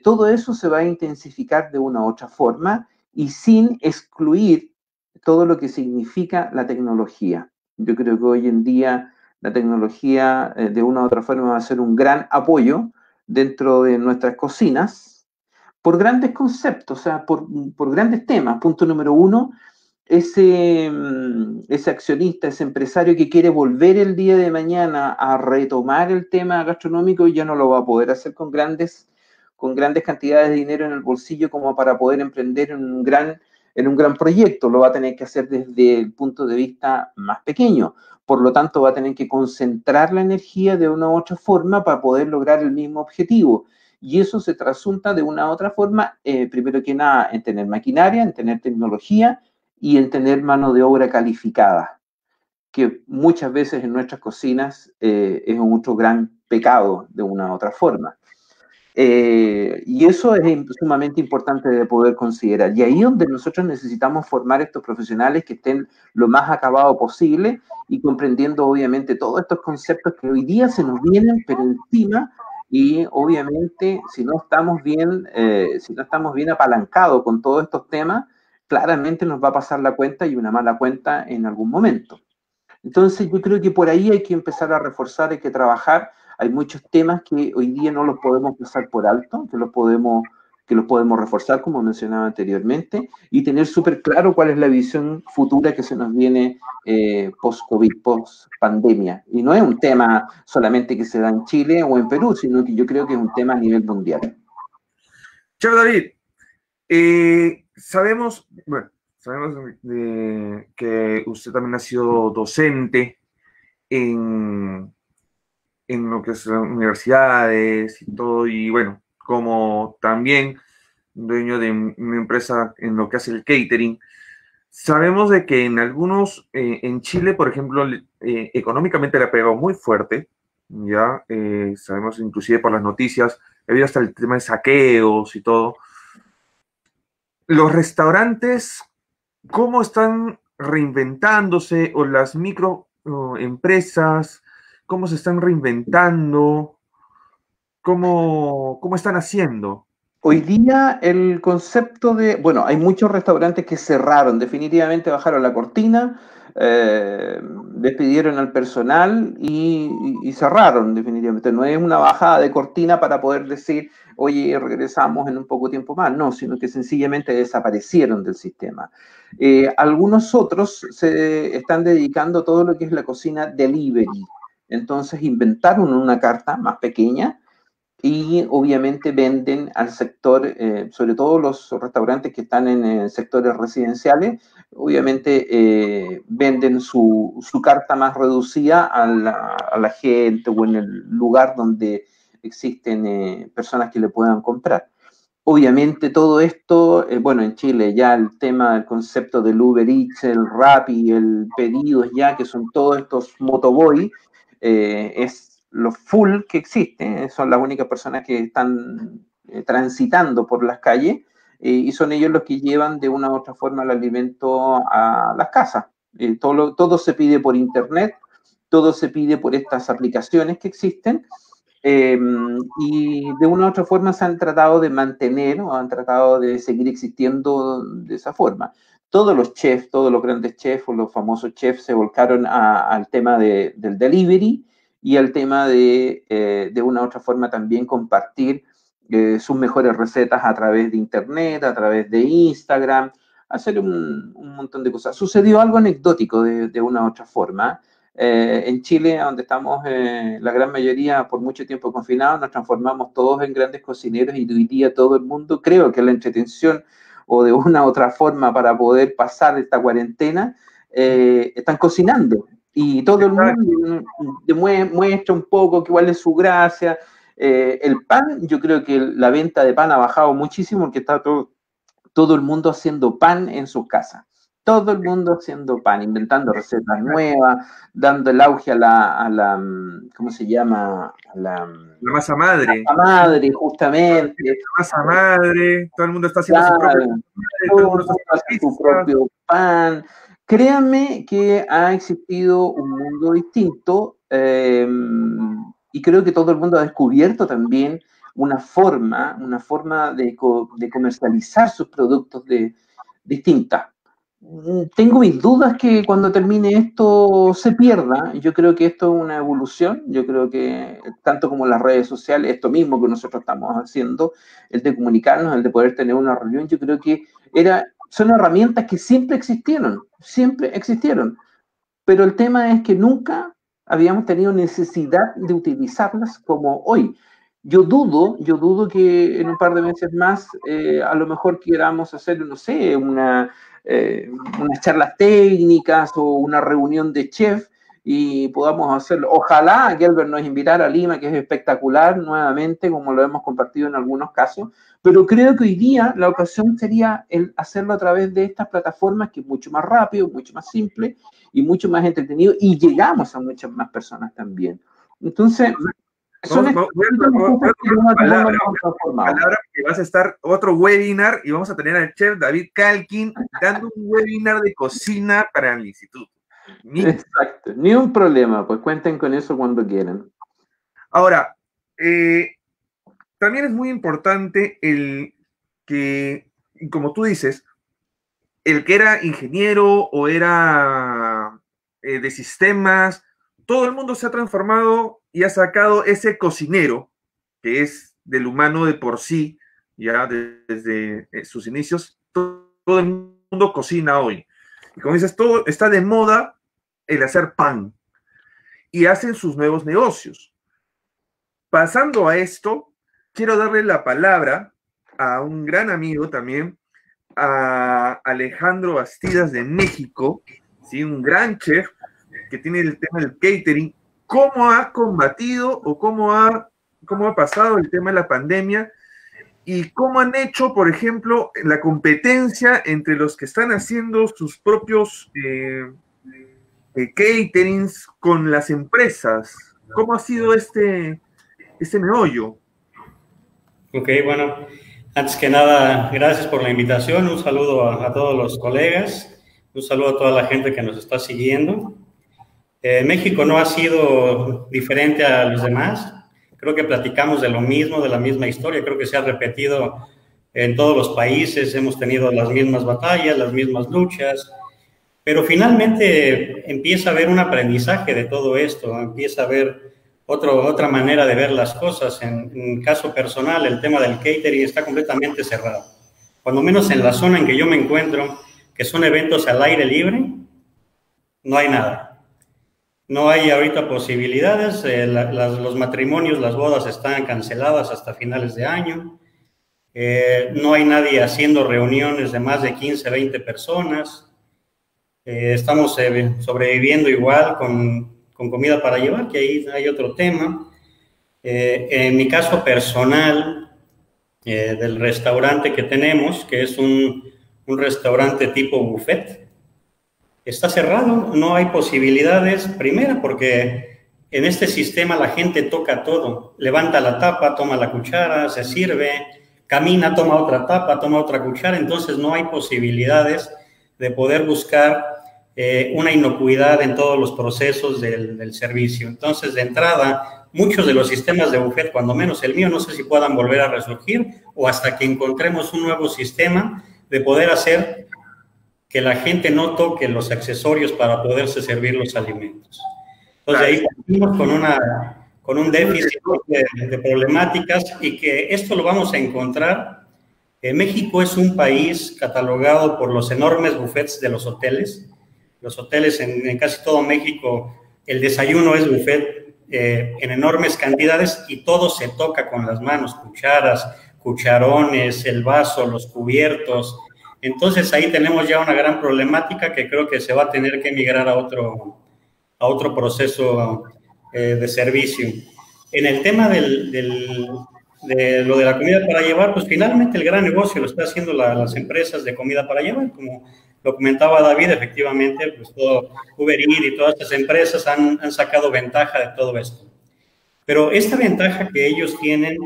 Todo eso se va a intensificar de una u otra forma y sin excluir todo lo que significa la tecnología. Yo creo que hoy en día la tecnología de una u otra forma va a ser un gran apoyo dentro de nuestras cocinas, por grandes conceptos, o sea, por grandes temas. Punto número uno, ese accionista, ese empresario que quiere volver el día de mañana a retomar el tema gastronómico ya no lo va a poder hacer con grandes cantidades de dinero en el bolsillo como para poder emprender en un gran proyecto. Lo va a tener que hacer desde el punto de vista más pequeño. Por lo tanto, va a tener que concentrar la energía de una u otra forma para poder lograr el mismo objetivo. Y eso se trasunta de una u otra forma, primero que nada, en tener maquinaria, en tener tecnología y en tener mano de obra calificada, que muchas veces en nuestras cocinas es un otro gran pecado de una u otra forma. Y eso es sumamente importante de poder considerar. Y ahí es donde nosotros necesitamos formar estos profesionales que estén lo más acabados posible y comprendiendo obviamente todos estos conceptos que hoy día se nos vienen, pero encima, y obviamente si no estamos bien apalancados con todos estos temas, claramente nos va a pasar la cuenta y una mala cuenta en algún momento. Entonces yo creo que por ahí hay que empezar a reforzar, hay que trabajar. Hay muchos temas que hoy día no los podemos pasar por alto, que los podemos reforzar, como mencionaba anteriormente, y tener súper claro cuál es la visión futura que se nos viene post-COVID, post-pandemia. Y no es un tema solamente que se da en Chile o en Perú, sino que yo creo que es un tema a nivel mundial. Chef David, sabemos que usted también ha sido docente en lo que es las universidades y todo, y bueno, como también dueño de una empresa en lo que hace el catering, sabemos de que en algunos, en Chile, por ejemplo, económicamente le ha pegado muy fuerte, ya sabemos inclusive por las noticias, ha habido hasta el tema de saqueos y todo. Los restaurantes, ¿cómo están reinventándose? O las microempresas, ¿cómo se están reinventando? ¿Cómo están haciendo? Hoy día el concepto bueno, hay muchos restaurantes que cerraron, definitivamente bajaron la cortina, despidieron al personal y cerraron definitivamente. No es una bajada de cortina para poder decir, oye, regresamos en un poco tiempo más, no, sino que sencillamente desaparecieron del sistema. Algunos otros se están dedicando a todo lo que es la cocina delivery. Entonces inventaron una carta más pequeña y obviamente venden al sector, sobre todo los restaurantes que están en sectores residenciales, obviamente venden su carta más reducida a la gente o en el lugar donde existen personas que le puedan comprar. Obviamente todo esto, bueno, en Chile ya el tema del concepto del Uber Eats, el Rappi, el Pedidos ya, que son todos estos motoboy, es lo full que existe, son las únicas personas que están transitando por las calles y son ellos los que llevan de una u otra forma el alimento a las casas. Todo se pide por internet, todo se pide por estas aplicaciones que existen. Y de una u otra forma se han tratado de mantener o han tratado de seguir existiendo de esa forma. Todos los chefs, todos los grandes chefs o los famosos chefs se volcaron al tema del delivery y al tema de una u otra forma también compartir sus mejores recetas a través de internet, a través de Instagram, hacer un montón de cosas. Sucedió algo anecdótico de una u otra forma. En Chile, donde estamos la gran mayoría por mucho tiempo confinados, nos transformamos todos en grandes cocineros y hoy día todo el mundo, creo que la entretención o de una u otra forma para poder pasar esta cuarentena, están cocinando. Y todo el mundo muestra un poco cuál es su gracia. El pan, yo creo que la venta de pan ha bajado muchísimo porque está todo el mundo haciendo pan en sus casas. Todo el mundo haciendo pan, inventando recetas nuevas, dando el auge a la ¿cómo se llama? La masa madre. La masa madre, justamente. La masa madre, todo el mundo está haciendo su propio pan. Créanme que ha existido un mundo distinto y creo que todo el mundo ha descubierto también una forma de comercializar sus productos distinta. Tengo mis dudas que cuando termine esto se pierda. Yo creo que esto es una evolución. Yo creo que tanto como las redes sociales, esto mismo que nosotros estamos haciendo, el de comunicarnos, el de poder tener una reunión, yo creo que son herramientas que siempre existieron. Pero el tema es que nunca habíamos tenido necesidad de utilizarlas como hoy. Yo dudo que en un par de meses más a lo mejor queramos hacer, no sé, unas charlas técnicas o una reunión de chef y podamos hacerlo. Ojalá Gelber nos invitara a Lima, que es espectacular nuevamente, como lo hemos compartido en algunos casos, pero creo que hoy día la ocasión sería el hacerlo a través de estas plataformas, que es mucho más rápido, mucho más simple y mucho más entretenido, y llegamos a muchas más personas también. Entonces, palabra que vas a estar otro webinar y vamos a tener al chef David Calkin dando un webinar de cocina para el instituto. Exacto, ni un problema, pues cuenten con eso cuando quieran. Ahora, también es muy importante el que, como tú dices, el que era ingeniero o era de sistemas, todo el mundo se ha transformado y ha sacado ese cocinero, que es del humano de por sí, ya desde sus inicios, todo el mundo cocina hoy. Y como dices, todo está de moda el hacer pan. Y hacen sus nuevos negocios. Pasando a esto, quiero darle la palabra a un gran amigo también, a Alejandro Bastidas de México, ¿sí? Un gran chef que tiene el tema del catering. ¿Cómo ha combatido o cómo ha pasado el tema de la pandemia y cómo han hecho, por ejemplo, la competencia entre los que están haciendo sus propios caterings con las empresas? ¿Cómo ha sido este meollo? Ok, bueno, antes que nada, gracias por la invitación, un saludo a todos los colegas, un saludo a toda la gente que nos está siguiendo. México no ha sido diferente a los demás, creo que platicamos de lo mismo, de la misma historia, creo que se ha repetido en todos los países, hemos tenido las mismas batallas, las mismas luchas, pero finalmente empieza a haber un aprendizaje de todo esto, empieza a haber otra manera de ver las cosas. En caso personal, el tema del catering está completamente cerrado. Cuando menos en la zona en que yo me encuentro, que son eventos al aire libre, no hay nada. No hay ahorita posibilidades, los matrimonios, las bodas están canceladas hasta finales de año, no hay nadie haciendo reuniones de más de 15, 20 personas, estamos sobreviviendo igual con comida para llevar, que ahí hay otro tema. En mi caso personal, del restaurante que tenemos, que es un restaurante tipo buffet, está cerrado, no hay posibilidades, primero porque en este sistema la gente toca todo, levanta la tapa, toma la cuchara, se sirve, camina, toma otra tapa, toma otra cuchara, entonces no hay posibilidades de poder buscar una inocuidad en todos los procesos del servicio. Entonces, de entrada, muchos de los sistemas de buffet, cuando menos el mío, no sé si puedan volver a resurgir o hasta que encontremos un nuevo sistema de poder hacer que la gente no toque los accesorios para poderse servir los alimentos. Entonces, ahí partimos con un déficit de problemáticas y que esto lo vamos a encontrar. México es un país catalogado por los enormes buffets de los hoteles. Los hoteles en casi todo México, el desayuno es buffet en enormes cantidades y todo se toca con las manos, cucharas, cucharones, el vaso, los cubiertos. Entonces ahí tenemos ya una gran problemática que creo que se va a tener que migrar a otro proceso de servicio. En el tema de lo de la comida para llevar, pues finalmente el gran negocio lo está haciendo las empresas de comida para llevar, como lo comentaba David, efectivamente, pues todo Uber Eats y todas estas empresas han sacado ventaja de todo esto. Pero esta ventaja que ellos tienen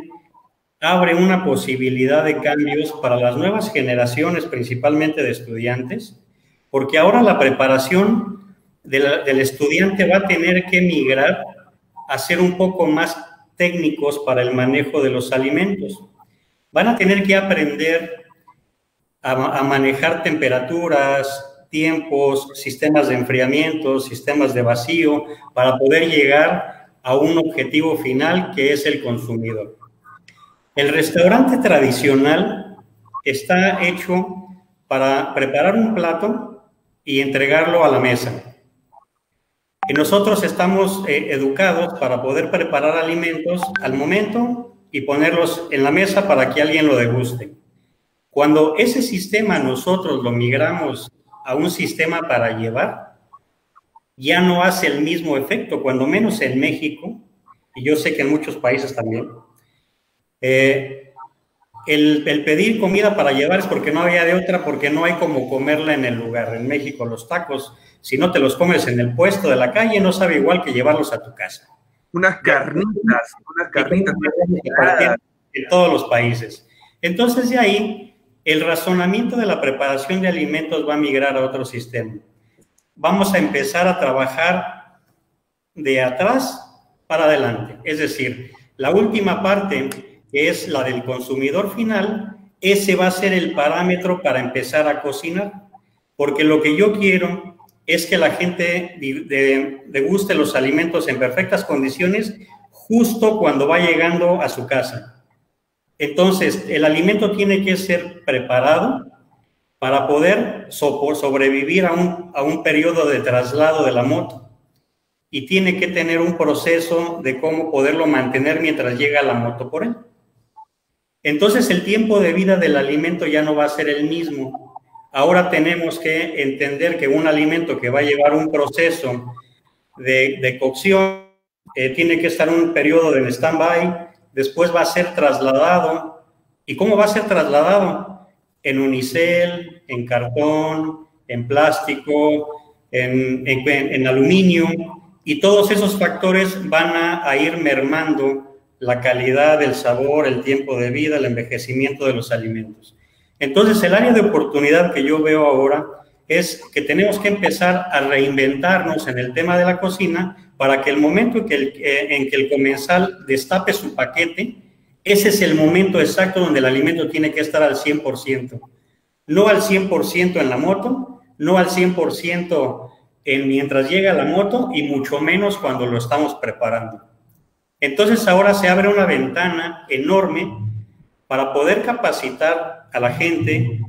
abre una posibilidad de cambios para las nuevas generaciones, principalmente de estudiantes, porque ahora la preparación del estudiante va a tener que migrar a ser un poco más técnicos para el manejo de los alimentos. Van a tener que aprender a manejar temperaturas, tiempos, sistemas de enfriamiento, sistemas de vacío, para poder llegar a un objetivo final que es el consumidor. El restaurante tradicional está hecho para preparar un plato y entregarlo a la mesa. Y nosotros estamos educados para poder preparar alimentos al momento y ponerlos en la mesa para que alguien lo deguste. Cuando ese sistema nosotros lo migramos a un sistema para llevar, ya no hace el mismo efecto, cuando menos en México, y yo sé que en muchos países también. El pedir comida para llevar es porque no había de otra, porque no hay como comerla en el lugar. En México los tacos, si no te los comes en el puesto de la calle, no sabe igual que llevarlos a tu casa. Unas carnitas. En todos los países. Entonces de ahí, el razonamiento de la preparación de alimentos va a migrar a otro sistema. Vamos a empezar a trabajar de atrás para adelante. Es decir, la última parte, que es la del consumidor final, ese va a ser el parámetro para empezar a cocinar. Porque lo que yo quiero es que la gente deguste los alimentos en perfectas condiciones justo cuando va llegando a su casa. Entonces, el alimento tiene que ser preparado para poder sobrevivir a un periodo de traslado de la moto. Y tiene que tener un proceso de cómo poderlo mantener mientras llega la moto por él. Entonces, el tiempo de vida del alimento ya no va a ser el mismo. Ahora tenemos que entender que un alimento que va a llevar un proceso de cocción tiene que estar un periodo de stand-by, después va a ser trasladado. ¿Y cómo va a ser trasladado? En unicel, en cartón, en plástico, en aluminio, y todos esos factores van a ir mermando la calidad, el sabor, el tiempo de vida, el envejecimiento de los alimentos. Entonces, el área de oportunidad que yo veo ahora es que tenemos que empezar a reinventarnos en el tema de la cocina para que el momento en que el comensal destape su paquete, ese es el momento exacto donde el alimento tiene que estar al 100%. No al 100% en la moto, no al 100% mientras llega la moto y mucho menos cuando lo estamos preparando. Entonces ahora se abre una ventana enorme para poder capacitar a la gente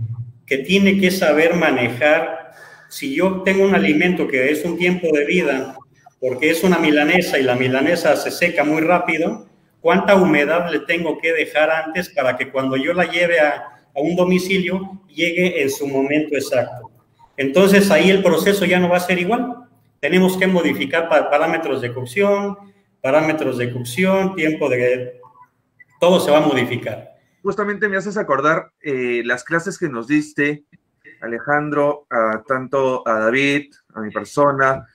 que tiene que saber manejar. Si yo tengo un alimento que es un tiempo de vida, porque es una milanesa y la milanesa se seca muy rápido, ¿cuánta humedad le tengo que dejar antes para que cuando yo la lleve a un domicilio llegue en su momento exacto? Entonces ahí el proceso ya no va a ser igual. Tenemos que modificar parámetros de cocción, tiempo de... Todo se va a modificar. Justamente me haces acordar las clases que nos diste, Alejandro, tanto a David, a mi persona,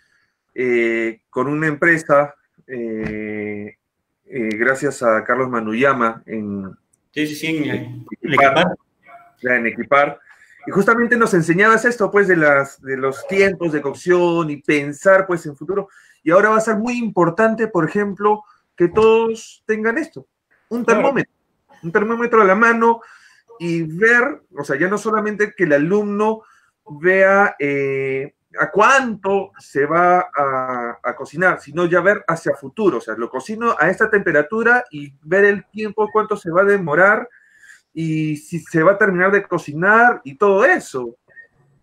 con una empresa, gracias a Carlos Manuyama en Equipar. Y justamente nos enseñabas esto, pues, de los tiempos de cocción y pensar, pues, en futuro. Y ahora va a ser muy importante, por ejemplo, que todos tengan esto, un termómetro a la mano y ver, o sea, ya no solamente que el alumno vea a cuánto se va a cocinar, sino ya ver hacia futuro, o sea, lo cocino a esta temperatura y ver el tiempo, cuánto se va a demorar y si se va a terminar de cocinar y todo eso.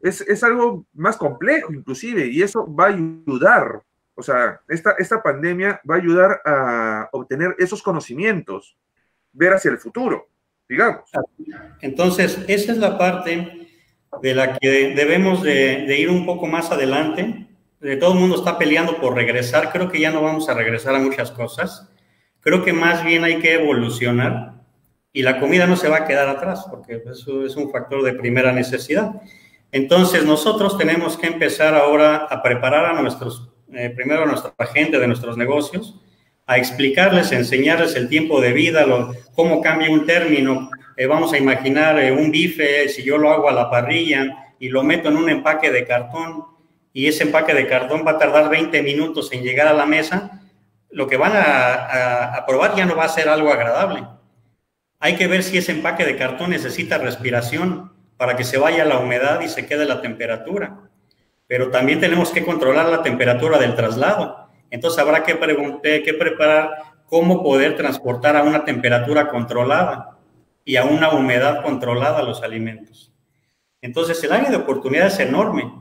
Es algo más complejo inclusive y eso va a ayudar, o sea, esta pandemia va a ayudar a obtener esos conocimientos, ver hacia el futuro, digamos. Entonces, esa es la parte de la que debemos de ir un poco más adelante. Todo el mundo está peleando por regresar. Creo que ya no vamos a regresar a muchas cosas. Creo que más bien hay que evolucionar y la comida no se va a quedar atrás porque eso es un factor de primera necesidad. Entonces nosotros tenemos que empezar ahora a preparar a primero a nuestra gente de nuestros negocios, a explicarles, a enseñarles el tiempo de vida, cómo cambia un término. Vamos a imaginar un bife, si yo lo hago a la parrilla y lo meto en un empaque de cartón y ese empaque de cartón va a tardar 20 minutos en llegar a la mesa, lo que van a probar ya no va a ser algo agradable. Hay que ver si ese empaque de cartón necesita respiración para que se vaya la humedad y se quede la temperatura. Pero también tenemos que controlar la temperatura del traslado. Entonces habrá que preparar cómo poder transportar a una temperatura controlada y a una humedad controlada los alimentos. Entonces el área de oportunidad es enorme.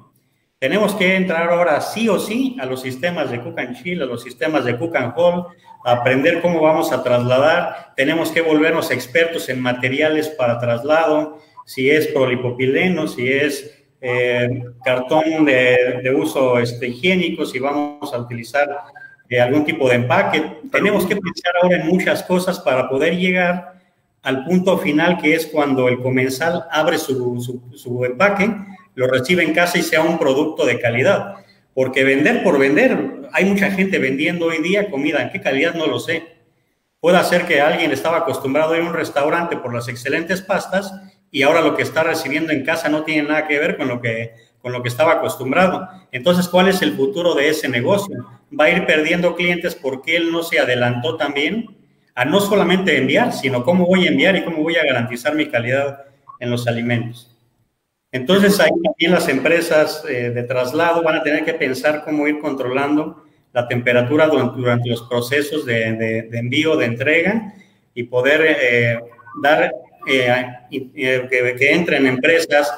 Tenemos que entrar ahora sí o sí a los sistemas de Cook and Chill, a los sistemas de Cook and Hold, a aprender cómo vamos a trasladar. Tenemos que volvernos expertos en materiales para traslado, si es polipropileno, si es cartón de uso higiénico, si vamos a utilizar algún tipo de empaque. Tenemos que pensar ahora en muchas cosas para poder llegar al punto final, que es cuando el comensal abre su empaque, lo recibe en casa y sea un producto de calidad. Porque vender por vender, hay mucha gente vendiendo hoy día comida, ¿en qué calidad? No lo sé. Puede ser que alguien estaba acostumbrado a ir a un restaurante por las excelentes pastas y ahora lo que está recibiendo en casa no tiene nada que ver con lo que estaba acostumbrado. Entonces, ¿cuál es el futuro de ese negocio? Va a ir perdiendo clientes porque él no se adelantó también a no solamente enviar, sino cómo voy a enviar y cómo voy a garantizar mi calidad en los alimentos. Entonces, ahí también las empresas de traslado van a tener que pensar cómo ir controlando la temperatura durante los procesos de envío, de entrega, y poder dar que entren empresas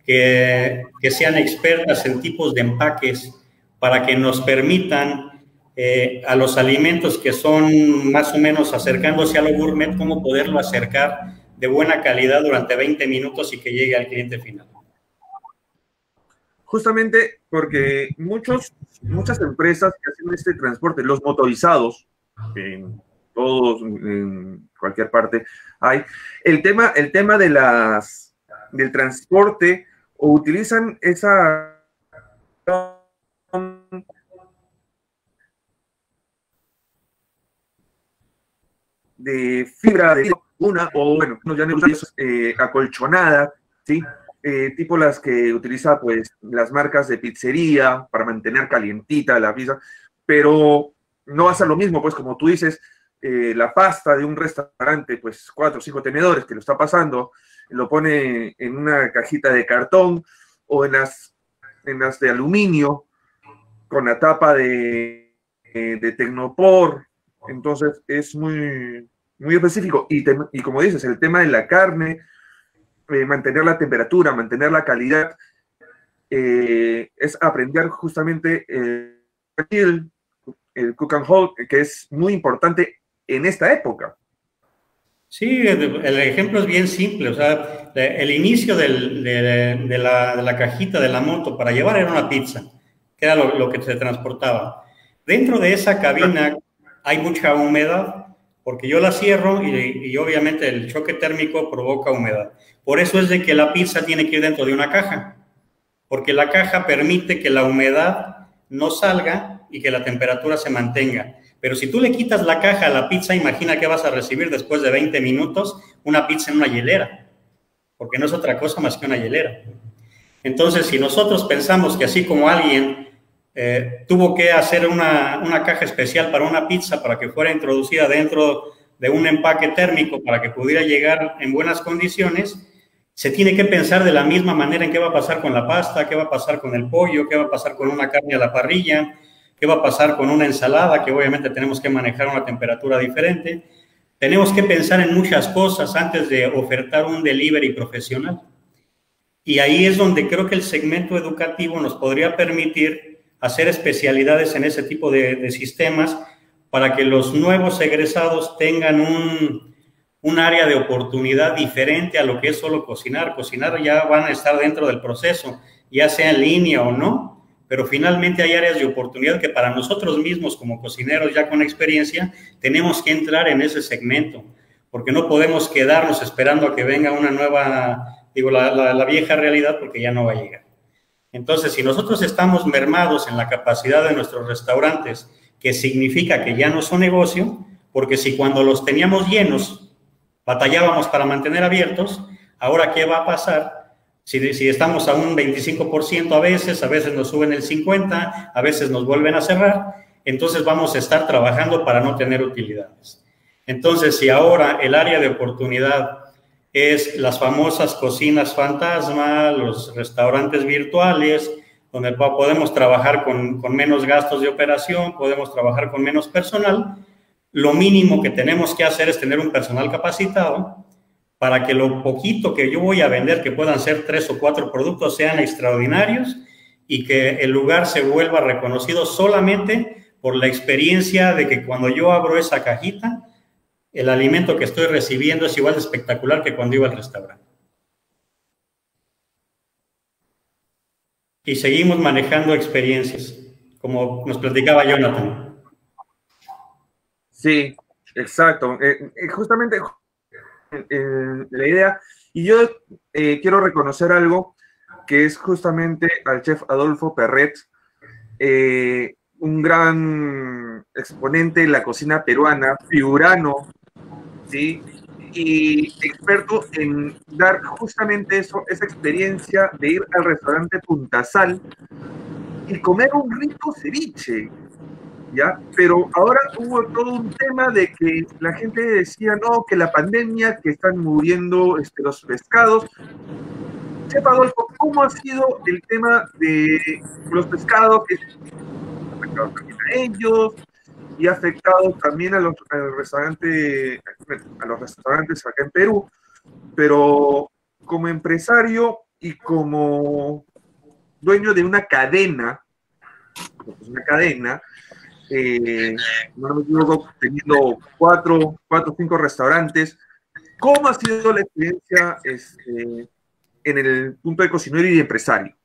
que sean expertas en tipos de empaques para que nos permitan a los alimentos que son más o menos acercándose a lo gourmet, cómo poderlo acercar de buena calidad durante 20 minutos y que llegue al cliente final. Justamente porque muchas empresas que hacen este transporte, los motorizados, en cualquier parte hay, el tema del transporte, o utilizan esa de fibra de una, o bueno, ya no acolchonada, ¿sí? Tipo las que utiliza pues las marcas de pizzería para mantener calientita la pizza, pero no va a ser lo mismo, pues como tú dices, la pasta de un restaurante, pues 4 o 5 tenedores que lo está pasando, lo pone en una cajita de cartón o en las de aluminio con la tapa de Tecnopor. Entonces es muy específico. Y como dices, el tema de la carne, mantener la temperatura, mantener la calidad, es aprender justamente el Cook and Hold, que es muy importante en esta época. Sí, el ejemplo es bien simple. O sea, el inicio de la cajita de la moto para llevar era una pizza, que era lo que se transportaba. Dentro de esa cabina hay mucha humedad, porque yo la cierro y obviamente el choque térmico provoca humedad. Por eso es de que la pizza tiene que ir dentro de una caja, porque la caja permite que la humedad no salga y que la temperatura se mantenga. Pero si tú le quitas la caja a la pizza, imagina que vas a recibir después de 20 minutos una pizza en una hielera, porque no es otra cosa más que una hielera. Entonces, si nosotros pensamos que así como alguien tuvo que hacer una caja especial para una pizza para que fuera introducida dentro de un empaque térmico para que pudiera llegar en buenas condiciones, se tiene que pensar de la misma manera en qué va a pasar con la pasta, qué va a pasar con el pollo, qué va a pasar con una carne a la parrilla, qué va a pasar con una ensalada, que obviamente tenemos que manejar una temperatura diferente. Tenemos que pensar en muchas cosas antes de ofertar un delivery profesional. Y ahí es donde creo que el segmento educativo nos podría permitir hacer especialidades en ese tipo de sistemas para que los nuevos egresados tengan un área de oportunidad diferente a lo que es solo cocinar. Cocinar ya van a estar dentro del proceso, ya sea en línea o no, pero finalmente hay áreas de oportunidad que para nosotros mismos como cocineros ya con experiencia tenemos que entrar en ese segmento, porque no podemos quedarnos esperando a que venga una nueva, la vieja realidad, porque ya no va a llegar. Entonces, si nosotros estamos mermados en la capacidad de nuestros restaurantes, que significa que ya no son negocio, porque si cuando los teníamos llenos batallábamos para mantener abiertos, ahora ¿qué va a pasar? Si estamos a un 25% a veces nos suben el 50%, a veces nos vuelven a cerrar, entonces vamos a estar trabajando para no tener utilidades. Entonces, si ahora el área de oportunidad es las famosas cocinas fantasma, los restaurantes virtuales, donde podemos trabajar con menos gastos de operación, podemos trabajar con menos personal, lo mínimo que tenemos que hacer es tener un personal capacitado para que lo poquito que yo voy a vender, que puedan ser 3 o 4 productos, sean extraordinarios y que el lugar se vuelva reconocido solamente por la experiencia de que cuando yo abro esa cajita, el alimento que estoy recibiendo es igual de espectacular que cuando iba al restaurante. Y seguimos manejando experiencias, como nos platicaba Jonathan. Sí, exacto. Justamente la idea, y yo quiero reconocer algo que es justamente al chef Adolfo Perret, un gran exponente en la cocina peruana, figurano, ¿sí? Y experto en dar justamente eso, esa experiencia de ir al restaurante Punta Sal y comer un rico ceviche. ¿Ya? Pero ahora hubo todo un tema de que la gente decía, no, que la pandemia, que están muriendo los pescados. Chef Adolfo, ¿cómo ha sido el tema de los pescados que han afectado también a ellos y ha afectado también a los restaurantes acá en Perú? Pero como empresario y como dueño de una cadena, no me equivoco, teniendo 4 o 5 restaurantes. ¿Cómo ha sido la experiencia en el punto de cocinero y de empresario?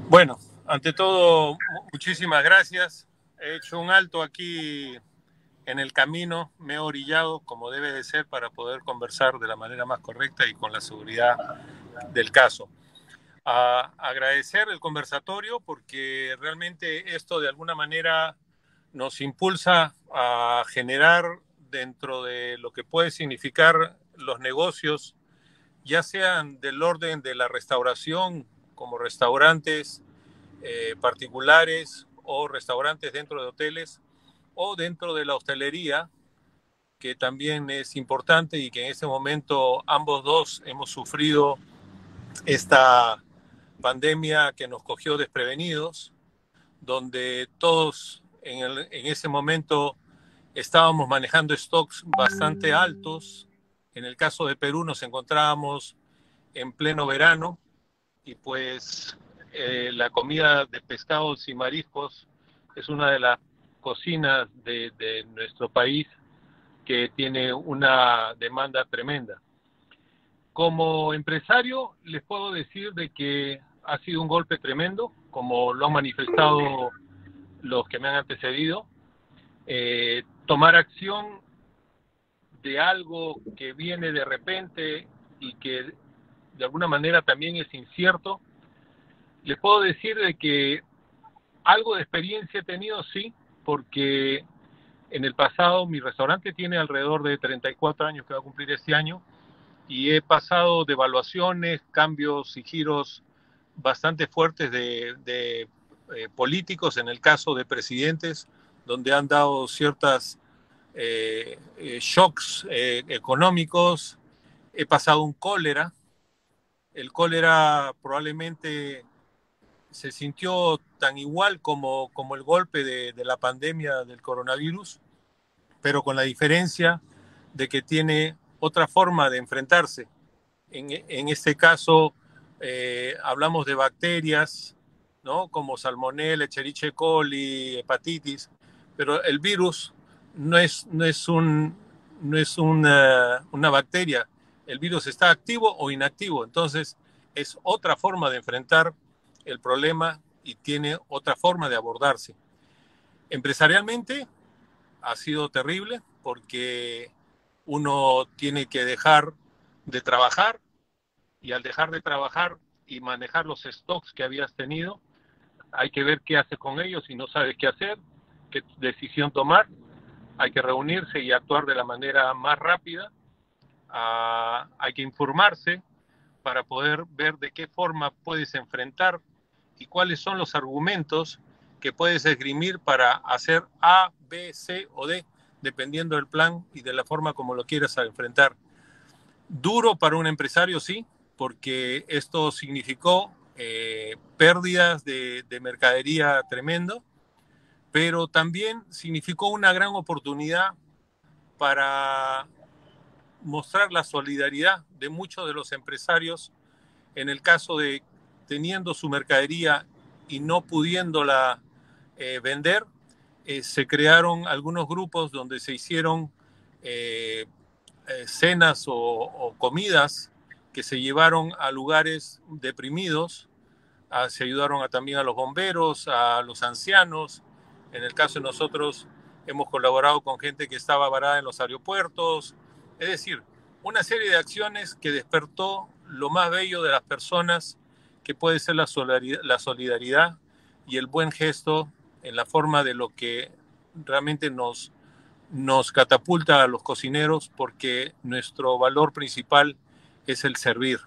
Bueno, ante todo, muchísimas gracias. He hecho un alto aquí en el camino, me he orillado como debe de ser para poder conversar de la manera más correcta y con la seguridad del caso. A agradecer el conversatorio porque realmente esto de alguna manera nos impulsa a generar dentro de lo que puede significar los negocios, ya sean del orden de la restauración, como restaurantes particulares o restaurantes dentro de hoteles o dentro de la hostelería, que también es importante y que en este momento ambos dos hemos sufrido esta pandemia que nos cogió desprevenidos, donde todos en ese momento estábamos manejando stocks bastante altos. En el caso de Perú nos encontrábamos en pleno verano y pues la comida de pescados y mariscos es una de las cocinas de nuestro país que tiene una demanda tremenda. Como empresario les puedo decir de que ha sido un golpe tremendo, como lo han manifestado los que me han antecedido. Tomar acción de algo que viene de repente y que de alguna manera también es incierto, les puedo decir de que algo de experiencia he tenido, sí, porque en el pasado mi restaurante tiene alrededor de 34 años que va a cumplir este año, y he pasado de evaluaciones, cambios y giros bastante fuertes de políticos, en el caso de presidentes, donde han dado ciertas shocks económicos. He pasado un cólera. El cólera probablemente se sintió tan igual como el golpe de la pandemia del coronavirus, pero con la diferencia de que tiene otra forma de enfrentarse. En este caso hablamos de bacterias, ¿no? Como salmonella, Escherichia coli, hepatitis, pero el virus no es un una bacteria. El virus está activo o inactivo. Entonces, es otra forma de enfrentar el problema y tiene otra forma de abordarse. Empresarialmente ha sido terrible porque uno tiene que dejar de trabajar y al dejar de trabajar y manejar los stocks que habías tenido, hay que ver qué haces con ellos y no sabes qué hacer, qué decisión tomar. Hay que reunirse y actuar de la manera más rápida. Hay que informarse para poder ver de qué forma puedes enfrentar y cuáles son los argumentos que puedes esgrimir para hacer A, B, C o D, dependiendo del plan y de la forma como lo quieras enfrentar. Duro para un empresario, sí, porque esto significó pérdidas de mercadería tremendo, pero también significó una gran oportunidad para mostrar la solidaridad de muchos de los empresarios en el caso de teniendo su mercadería y no pudiéndola vender. Se crearon algunos grupos donde se hicieron cenas o comidas que se llevaron a lugares deprimidos. Se ayudaron también a los bomberos, a los ancianos. En el caso de nosotros hemos colaborado con gente que estaba varada en los aeropuertos. Es decir, una serie de acciones que despertó lo más bello de las personas, que puede ser la solidaridad y el buen gesto en la forma de lo que realmente nos catapulta a los cocineros, porque nuestro valor principal es el servir.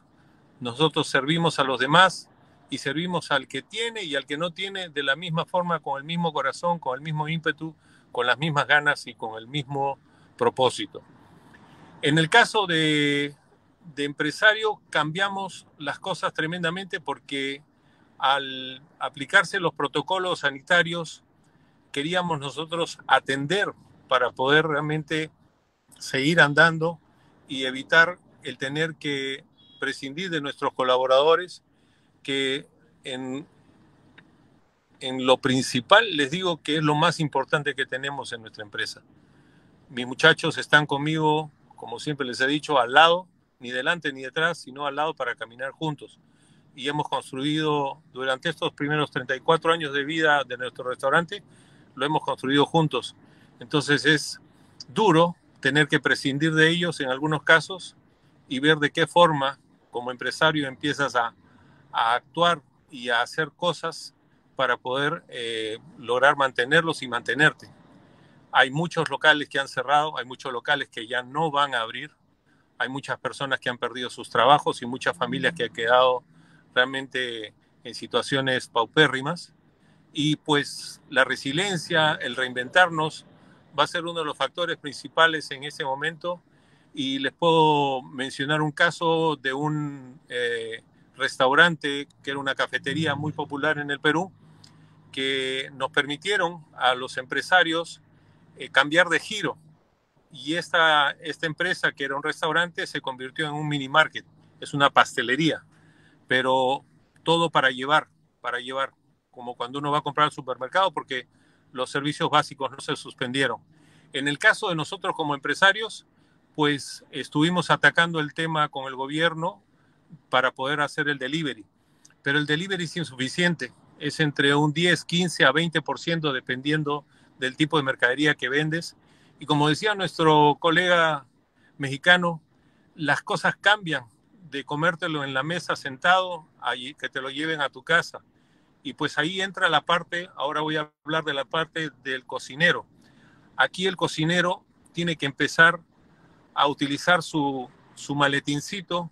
Nosotros servimos a los demás y servimos al que tiene y al que no tiene de la misma forma, con el mismo corazón, con el mismo ímpetu, con las mismas ganas y con el mismo propósito. En el caso de empresario cambiamos las cosas tremendamente porque al aplicarse los protocolos sanitarios queríamos nosotros atender para poder realmente seguir andando y evitar el tener que prescindir de nuestros colaboradores, que en lo principal les digo que es lo más importante que tenemos en nuestra empresa. Mis muchachos están conmigo, como siempre les he dicho, al lado, ni delante ni detrás, sino al lado para caminar juntos. Y hemos construido, durante estos primeros 34 años de vida de nuestro restaurante, lo hemos construido juntos. Entonces es duro tener que prescindir de ellos en algunos casos y ver de qué forma, como empresario, empiezas a actuar y a hacer cosas para poder lograr mantenerlos y mantenerte. Hay muchos locales que han cerrado, hay muchos locales que ya no van a abrir, hay muchas personas que han perdido sus trabajos y muchas familias que han quedado realmente en situaciones paupérrimas. Y pues la resiliencia, el reinventarnos, va a ser uno de los factores principales en ese momento. Y les puedo mencionar un caso de un restaurante que era una cafetería muy popular en el Perú, que nos permitieron a los empresarios cambiar de giro. Y esta empresa, que era un restaurante, se convirtió en un mini market. Es una pastelería, pero todo para llevar, como cuando uno va a comprar al supermercado, porque los servicios básicos no se suspendieron. En el caso de nosotros como empresarios, pues estuvimos atacando el tema con el gobierno para poder hacer el delivery, pero el delivery es insuficiente, es entre un 10, 15 a 20% dependiendo del tipo de mercadería que vendes. Y como decía nuestro colega mexicano, las cosas cambian de comértelo en la mesa sentado a que te lo lleven a tu casa. Y pues ahí entra la parte, ahora voy a hablar de la parte del cocinero. Aquí el cocinero tiene que empezar a utilizar su maletincito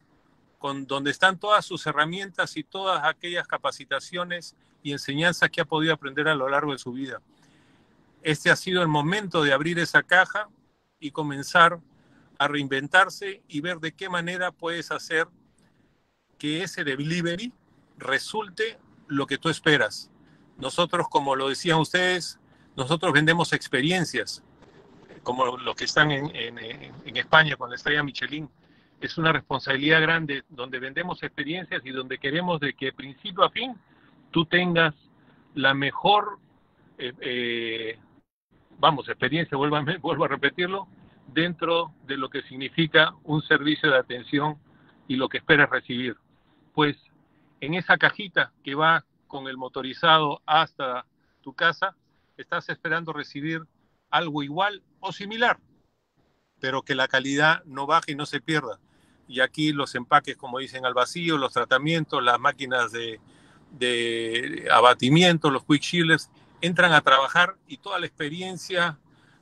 donde están todas sus herramientas y todas aquellas capacitaciones y enseñanzas que ha podido aprender a lo largo de su vida. Este ha sido el momento de abrir esa caja y comenzar a reinventarse y ver de qué manera puedes hacer que ese delivery resulte lo que tú esperas. Nosotros, como lo decían ustedes, nosotros vendemos experiencias, como los que están en España con la estrella Michelin. Es una responsabilidad grande donde vendemos experiencias y donde queremos de que principio a fin tú tengas la mejor experiencia, vuelvo a repetirlo, dentro de lo que significa un servicio de atención y lo que esperas recibir. Pues en esa cajita que va con el motorizado hasta tu casa, estás esperando recibir algo igual o similar, pero que la calidad no baje y no se pierda. Y aquí los empaques, como dicen, al vacío, los tratamientos, las máquinas de abatimiento, los quick chillers, entran a trabajar y toda la experiencia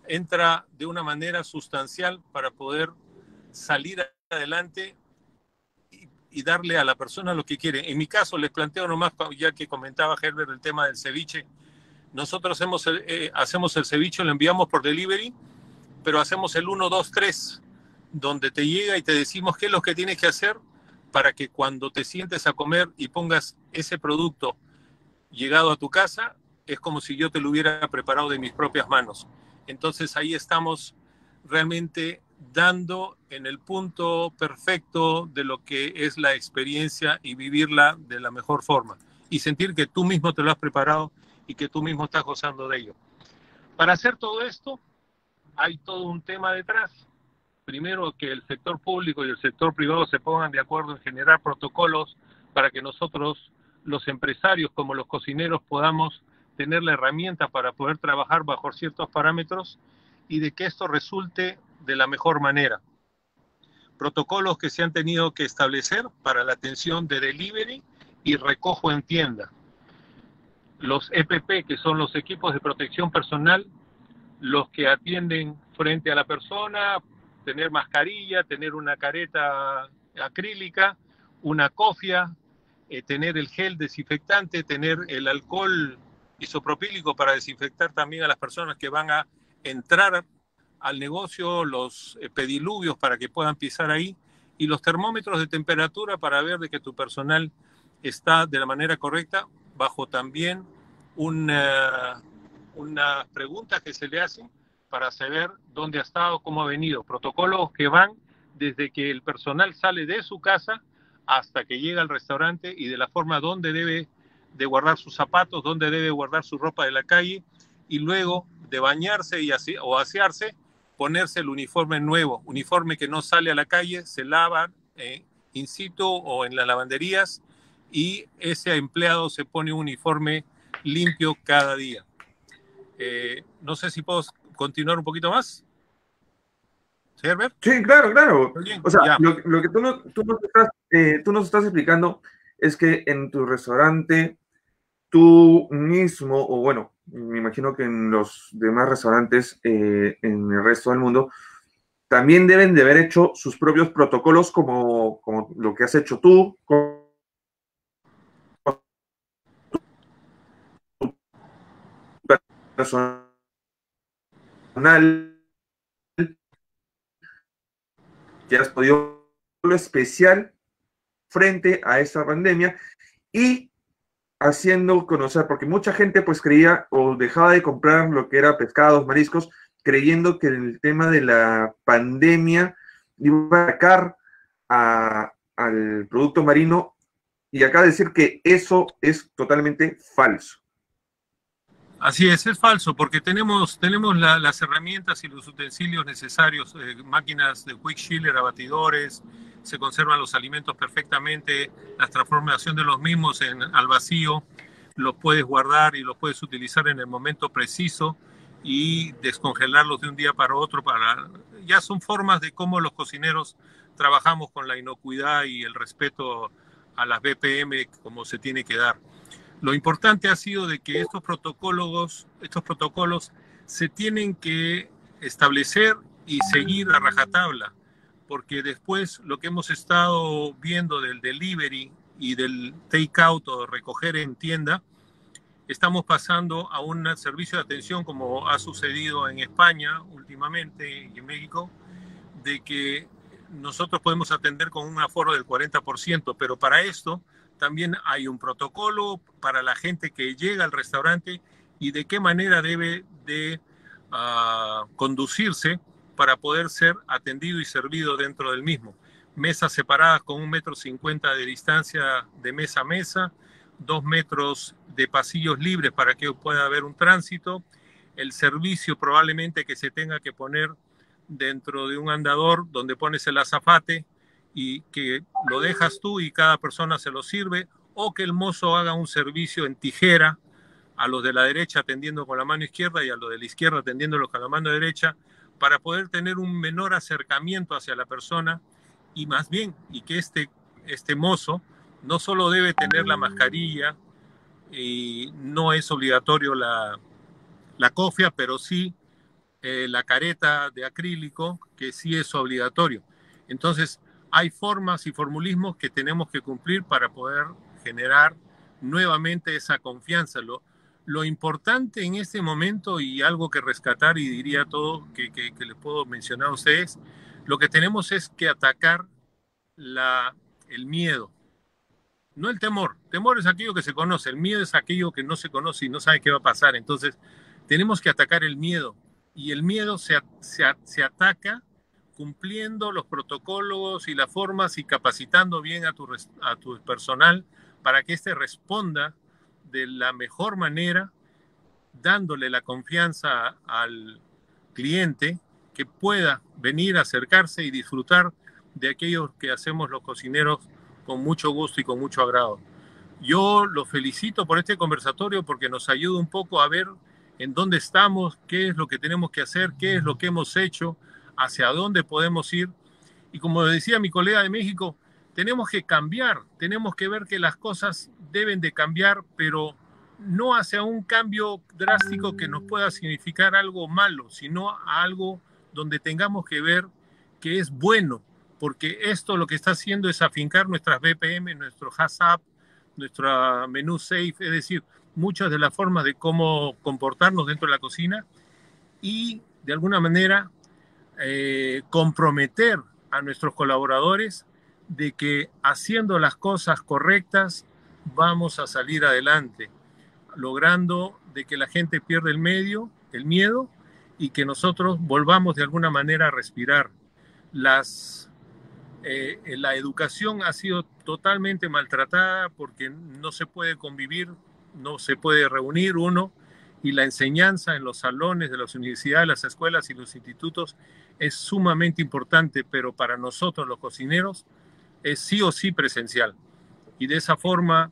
entra de una manera sustancial para poder salir adelante y darle a la persona lo que quiere. En mi caso, les planteo nomás, ya que comentaba Herbert el tema del ceviche, nosotros hacemos el ceviche, lo enviamos por delivery, pero hacemos el 1, 2, 3, donde te llega y te decimos qué es lo que tienes que hacer para que cuando te sientes a comer y pongas ese producto llegado a tu casa, es como si yo te lo hubiera preparado de mis propias manos. Entonces ahí estamos realmente dando en el punto perfecto de lo que es la experiencia y vivirla de la mejor forma. Y sentir que tú mismo te lo has preparado y que tú mismo estás gozando de ello. Para hacer todo esto, hay todo un tema detrás. Primero, que el sector público y el sector privado se pongan de acuerdo en generar protocolos para que nosotros, los empresarios como los cocineros, podamos tener la herramienta para poder trabajar bajo ciertos parámetros y de que esto resulte de la mejor manera. Protocolos que se han tenido que establecer para la atención de delivery y recojo en tienda. Los EPP, que son los equipos de protección personal, los que atienden frente a la persona, tener mascarilla, tener una careta acrílica, una cofia, tener el gel desinfectante, tener el alcohol isopropílico para desinfectar también a las personas que van a entrar al negocio, los pediluvios para que puedan pisar ahí, y los termómetros de temperatura para ver de que tu personal está de la manera correcta, bajo también una pregunta que se le hace para saber dónde ha estado, cómo ha venido. Protocolos que van desde que el personal sale de su casa hasta que llega al restaurante y de la forma donde debe de guardar sus zapatos, donde debe guardar su ropa de la calle, y luego de bañarse o asearse, ponerse el uniforme nuevo, uniforme que no sale a la calle, se lava in situ o en las lavanderías, y ese empleado se pone un uniforme limpio cada día. No sé si puedo continuar un poquito más. ¿Sí, Herbert? Sí, claro, claro. O sea, Ya. lo que tú nos estás explicando es que en tu restaurante tú mismo, o bueno, me imagino que en los demás restaurantes en el resto del mundo, también deben de haber hecho sus propios protocolos como lo que has hecho tú, con tu personal, que has podido lo especial frente a esta pandemia y haciendo conocer, porque mucha gente pues creía o dejaba de comprar lo que era pescados, mariscos, creyendo que el tema de la pandemia iba a sacar al producto marino, y acá decir que eso es totalmente falso. Así es falso, porque tenemos las herramientas y los utensilios necesarios, máquinas de quick chiller, abatidores, se conservan los alimentos perfectamente, la transformación de los mismos al vacío, los puedes guardar y los puedes utilizar en el momento preciso y descongelarlos de un día para otro. Ya son formas de cómo los cocineros trabajamos con la inocuidad y el respeto a las BPM como se tiene que dar. Lo importante ha sido de que estos protocolos se tienen que establecer y seguir a rajatabla, porque después lo que hemos estado viendo del delivery y del take-out o recoger en tienda, estamos pasando a un servicio de atención como ha sucedido en España últimamente y en México, de que nosotros podemos atender con un aforo del 40%, pero para esto también hay un protocolo para la gente que llega al restaurante y de qué manera debe de conducirse para poder ser atendido y servido dentro del mismo. Mesas separadas con 1,50 m de distancia de mesa a mesa, 2 metros de pasillos libres para que pueda haber un tránsito, el servicio probablemente que se tenga que poner dentro de un andador donde pones el azafate y que lo dejas tú y cada persona se lo sirve, o que el mozo haga un servicio en tijera a los de la derecha atendiendo con la mano izquierda y a los de la izquierda atendiéndolo con la mano derecha, para poder tener un menor acercamiento hacia la persona y más bien, y que este mozo no solo debe tener la mascarilla y no es obligatorio la cofia, pero sí la careta de acrílico, que sí es obligatorio. Entonces, hay formas y formulismos que tenemos que cumplir para poder generar nuevamente esa confianza. Lo importante en este momento, y algo que rescatar, y diría todo que les puedo mencionar a ustedes, lo que tenemos es que atacar el miedo, no el temor. Temor es aquello que se conoce, el miedo es aquello que no se conoce y no sabe qué va a pasar. Entonces, tenemos que atacar el miedo, y el miedo se ataca cumpliendo los protocolos y las formas y capacitando bien a tu personal para que éste responda de la mejor manera, dándole la confianza al cliente que pueda venir a acercarse y disfrutar de aquello que hacemos los cocineros con mucho gusto y con mucho agrado. Yo los felicito por este conversatorio porque nos ayuda un poco a ver en dónde estamos, qué es lo que tenemos que hacer, qué es lo que hemos hecho, hacia dónde podemos ir. Y como decía mi colega de México, tenemos que cambiar, tenemos que ver que las cosas deben de cambiar, pero no hacia un cambio drástico que nos pueda significar algo malo, sino a algo donde tengamos que ver que es bueno, porque esto lo que está haciendo es afincar nuestras BPM, nuestro HACCP, nuestro menú safe, es decir, muchas de las formas de cómo comportarnos dentro de la cocina, y de alguna manera comprometer a nuestros colaboradores de que haciendo las cosas correctas vamos a salir adelante, logrando de que la gente pierda el miedo, y que nosotros volvamos de alguna manera a respirar. La educación ha sido totalmente maltratada porque no se puede convivir, no se puede reunir uno, y la enseñanza en los salones de las universidades, las escuelas y los institutos es sumamente importante, pero para nosotros los cocineros es sí o sí presencial. Y de esa forma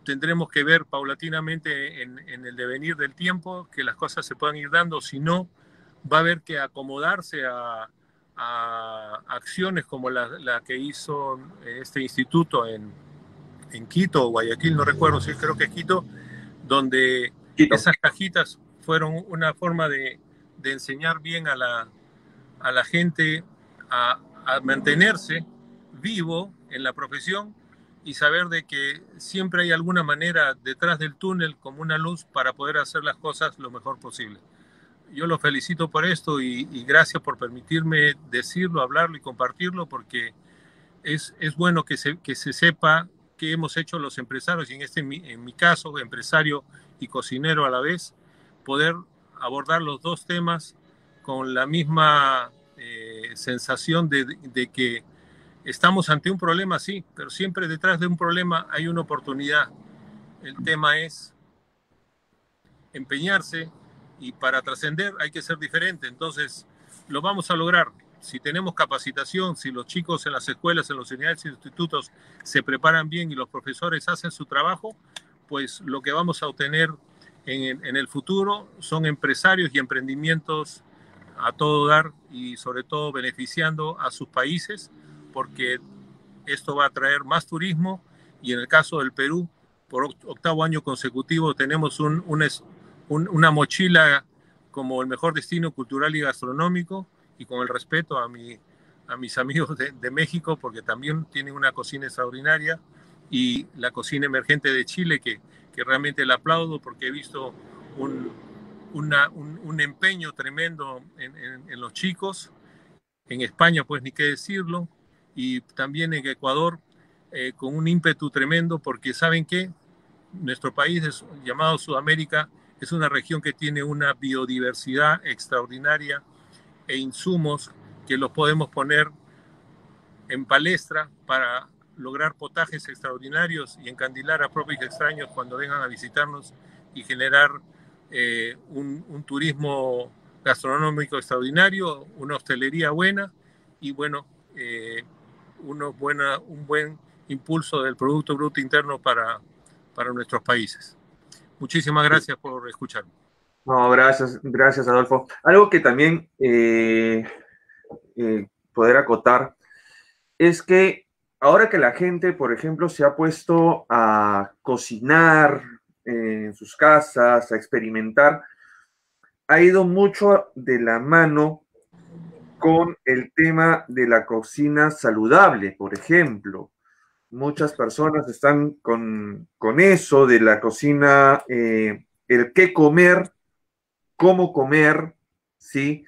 tendremos que ver paulatinamente en el devenir del tiempo que las cosas se puedan ir dando, si no va a haber que acomodarse a acciones como la que hizo este instituto en Quito o Guayaquil, no recuerdo, sí, creo que es Quito, donde Quito. Esas cajitas fueron una forma de enseñar bien a la gente a mantenerse vivo en la profesión y saber de que siempre hay alguna manera detrás del túnel como una luz para poder hacer las cosas lo mejor posible. Yo los felicito por esto y gracias por permitirme decirlo, hablarlo y compartirlo, porque es bueno que se sepa qué hemos hecho los empresarios, y en mi caso, empresario y cocinero a la vez, poder abordar los dos temas con la misma sensación de que estamos ante un problema, sí, pero siempre detrás de un problema hay una oportunidad. El tema es empeñarse, y para trascender hay que ser diferente. Entonces, lo vamos a lograr. Si tenemos capacitación, si los chicos en las escuelas, en las universidades y institutos se preparan bien y los profesores hacen su trabajo, pues lo que vamos a obtener en el futuro son empresarios y emprendimientos a todo dar, y sobre todo beneficiando a sus países, porque esto va a traer más turismo. Y en el caso del Perú, por octavo año consecutivo tenemos una mochila como el mejor destino cultural y gastronómico, y con el respeto a mis amigos de México, porque también tienen una cocina extraordinaria, y la cocina emergente de Chile, que realmente la aplaudo, porque he visto un empeño tremendo en los chicos. En España, pues ni qué decirlo, y también en Ecuador, con un ímpetu tremendo, porque saben que nuestro país, llamado Sudamérica, es una región que tiene una biodiversidad extraordinaria e insumos que los podemos poner en palestra para lograr potajes extraordinarios y encandilar a propios y extraños cuando vengan a visitarnos, y generar un turismo gastronómico extraordinario, una hostelería buena y bueno, un buen impulso del Producto Bruto Interno para nuestros países. Muchísimas gracias por escucharme. No, gracias Adolfo. Algo que también poder acotar es que ahora que la gente, por ejemplo, se ha puesto a cocinar en sus casas, a experimentar, ha ido mucho de la mano con el tema de la cocina saludable, por ejemplo. Muchas personas están con eso de la cocina, el qué comer, cómo comer, ¿sí?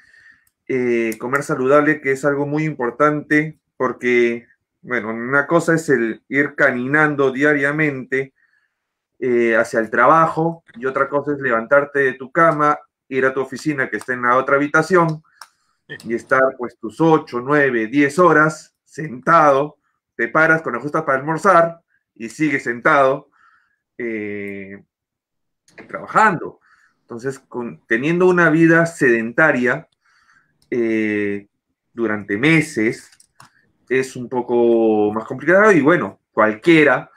Comer saludable, que es algo muy importante, porque, bueno, una cosa es el ir caminando diariamente hacia el trabajo, y otra cosa es levantarte de tu cama, ir a tu oficina que está en la otra habitación, y estar pues tus 8, 9, 10 horas sentado, te paras cuando ajustas para almorzar, y sigues sentado trabajando. Entonces, teniendo una vida sedentaria, durante meses es un poco más complicado y bueno, cualquiera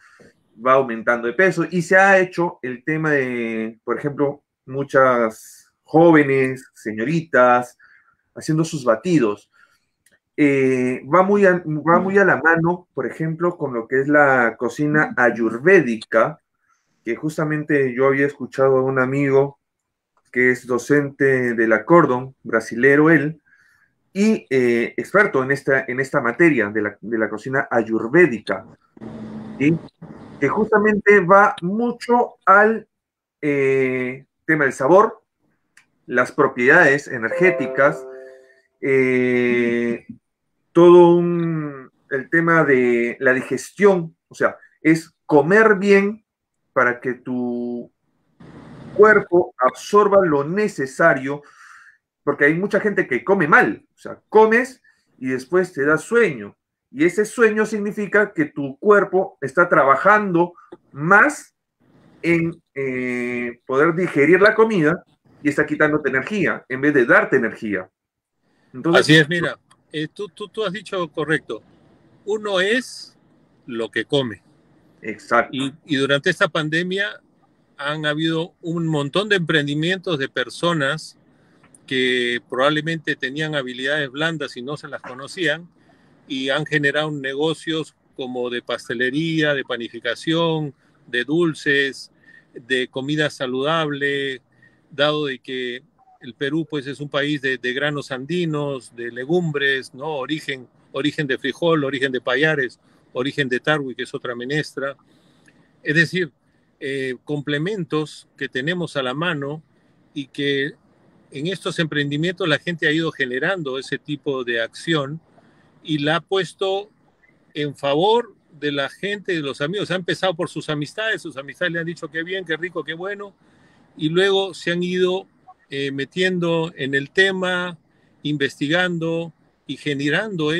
va aumentando de peso y se ha hecho el tema de, por ejemplo, muchas jóvenes, señoritas, haciendo sus batidos. Va muy a la mano, por ejemplo, con lo que es la cocina ayurvédica, que justamente yo había escuchado a un amigo que es docente de la Cordon, brasilero él, y experto en esta materia de la cocina ayurvédica, ¿sí? Que justamente va mucho al tema del sabor, las propiedades energéticas, el tema de la digestión, o sea, es comer bien para que tu cuerpo absorba lo necesario, porque hay mucha gente que come mal, o sea, comes y después te da sueño, y ese sueño significa que tu cuerpo está trabajando más en poder digerir la comida y está quitándote energía en vez de darte energía. Entonces, así es, mira, tú has dicho correcto, uno es lo que come. Exacto. Y durante esta pandemia han habido un montón de emprendimientos de personas que probablemente tenían habilidades blandas y no se las conocían y han generado negocios como de pastelería, de panificación, de dulces, de comida saludable, dado de que el Perú pues es un país de granos andinos, de legumbres, ¿no? Origen de frijol, origen de payares, origen de tarwi, que es otra menestra. Es decir, complementos que tenemos a la mano y que en estos emprendimientos la gente ha ido generando ese tipo de acción y la ha puesto en favor de la gente, de los amigos. Ha empezado por sus amistades le han dicho qué bien, qué rico, qué bueno, y luego se han ido metiendo en el tema, investigando y generando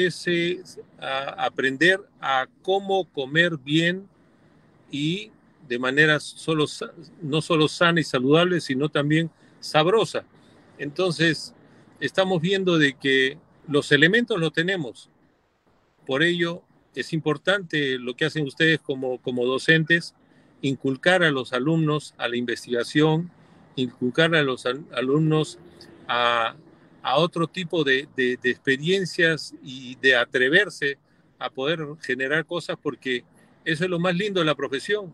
aprender a cómo comer bien y de manera no solo sana y saludable, sino también sabrosa. Entonces, estamos viendo de que los elementos los tenemos. Por ello, es importante lo que hacen ustedes como docentes, inculcar a los alumnos a la investigación, inculcar a los alumnos a otro tipo de experiencias y de atreverse a poder generar cosas, porque eso es lo más lindo de la profesión,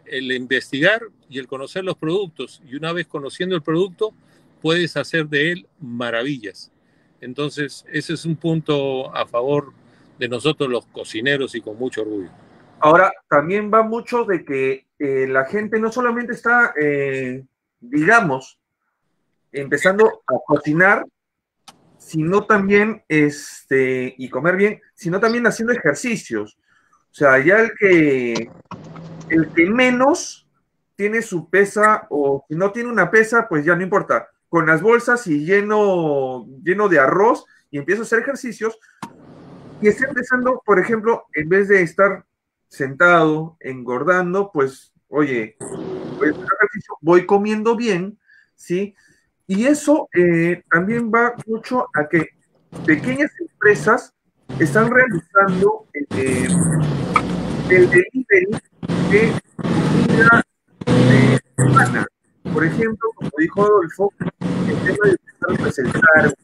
el investigar y el conocer los productos. Y una vez conociendo el producto, puedes hacer de él maravillas. Entonces, ese es un punto a favor de nosotros los cocineros y con mucho orgullo. Ahora, también va mucho de que la gente no solamente está, digamos, empezando a cocinar, sino también, y comer bien, sino también haciendo ejercicios. O sea, ya el que menos tiene su pesa, o si no tiene una pesa, pues ya no importa. Con las bolsas y lleno de arroz, y empiezo a hacer ejercicios, y está empezando, por ejemplo, en vez de estar sentado, engordando, pues, oye, voy a hacer ejercicio, voy comiendo bien, ¿sí? Y eso también va mucho a que pequeñas empresas están realizando el delivery de comida sana. Por ejemplo, como dijo Adolfo, el tema de empezar a presentar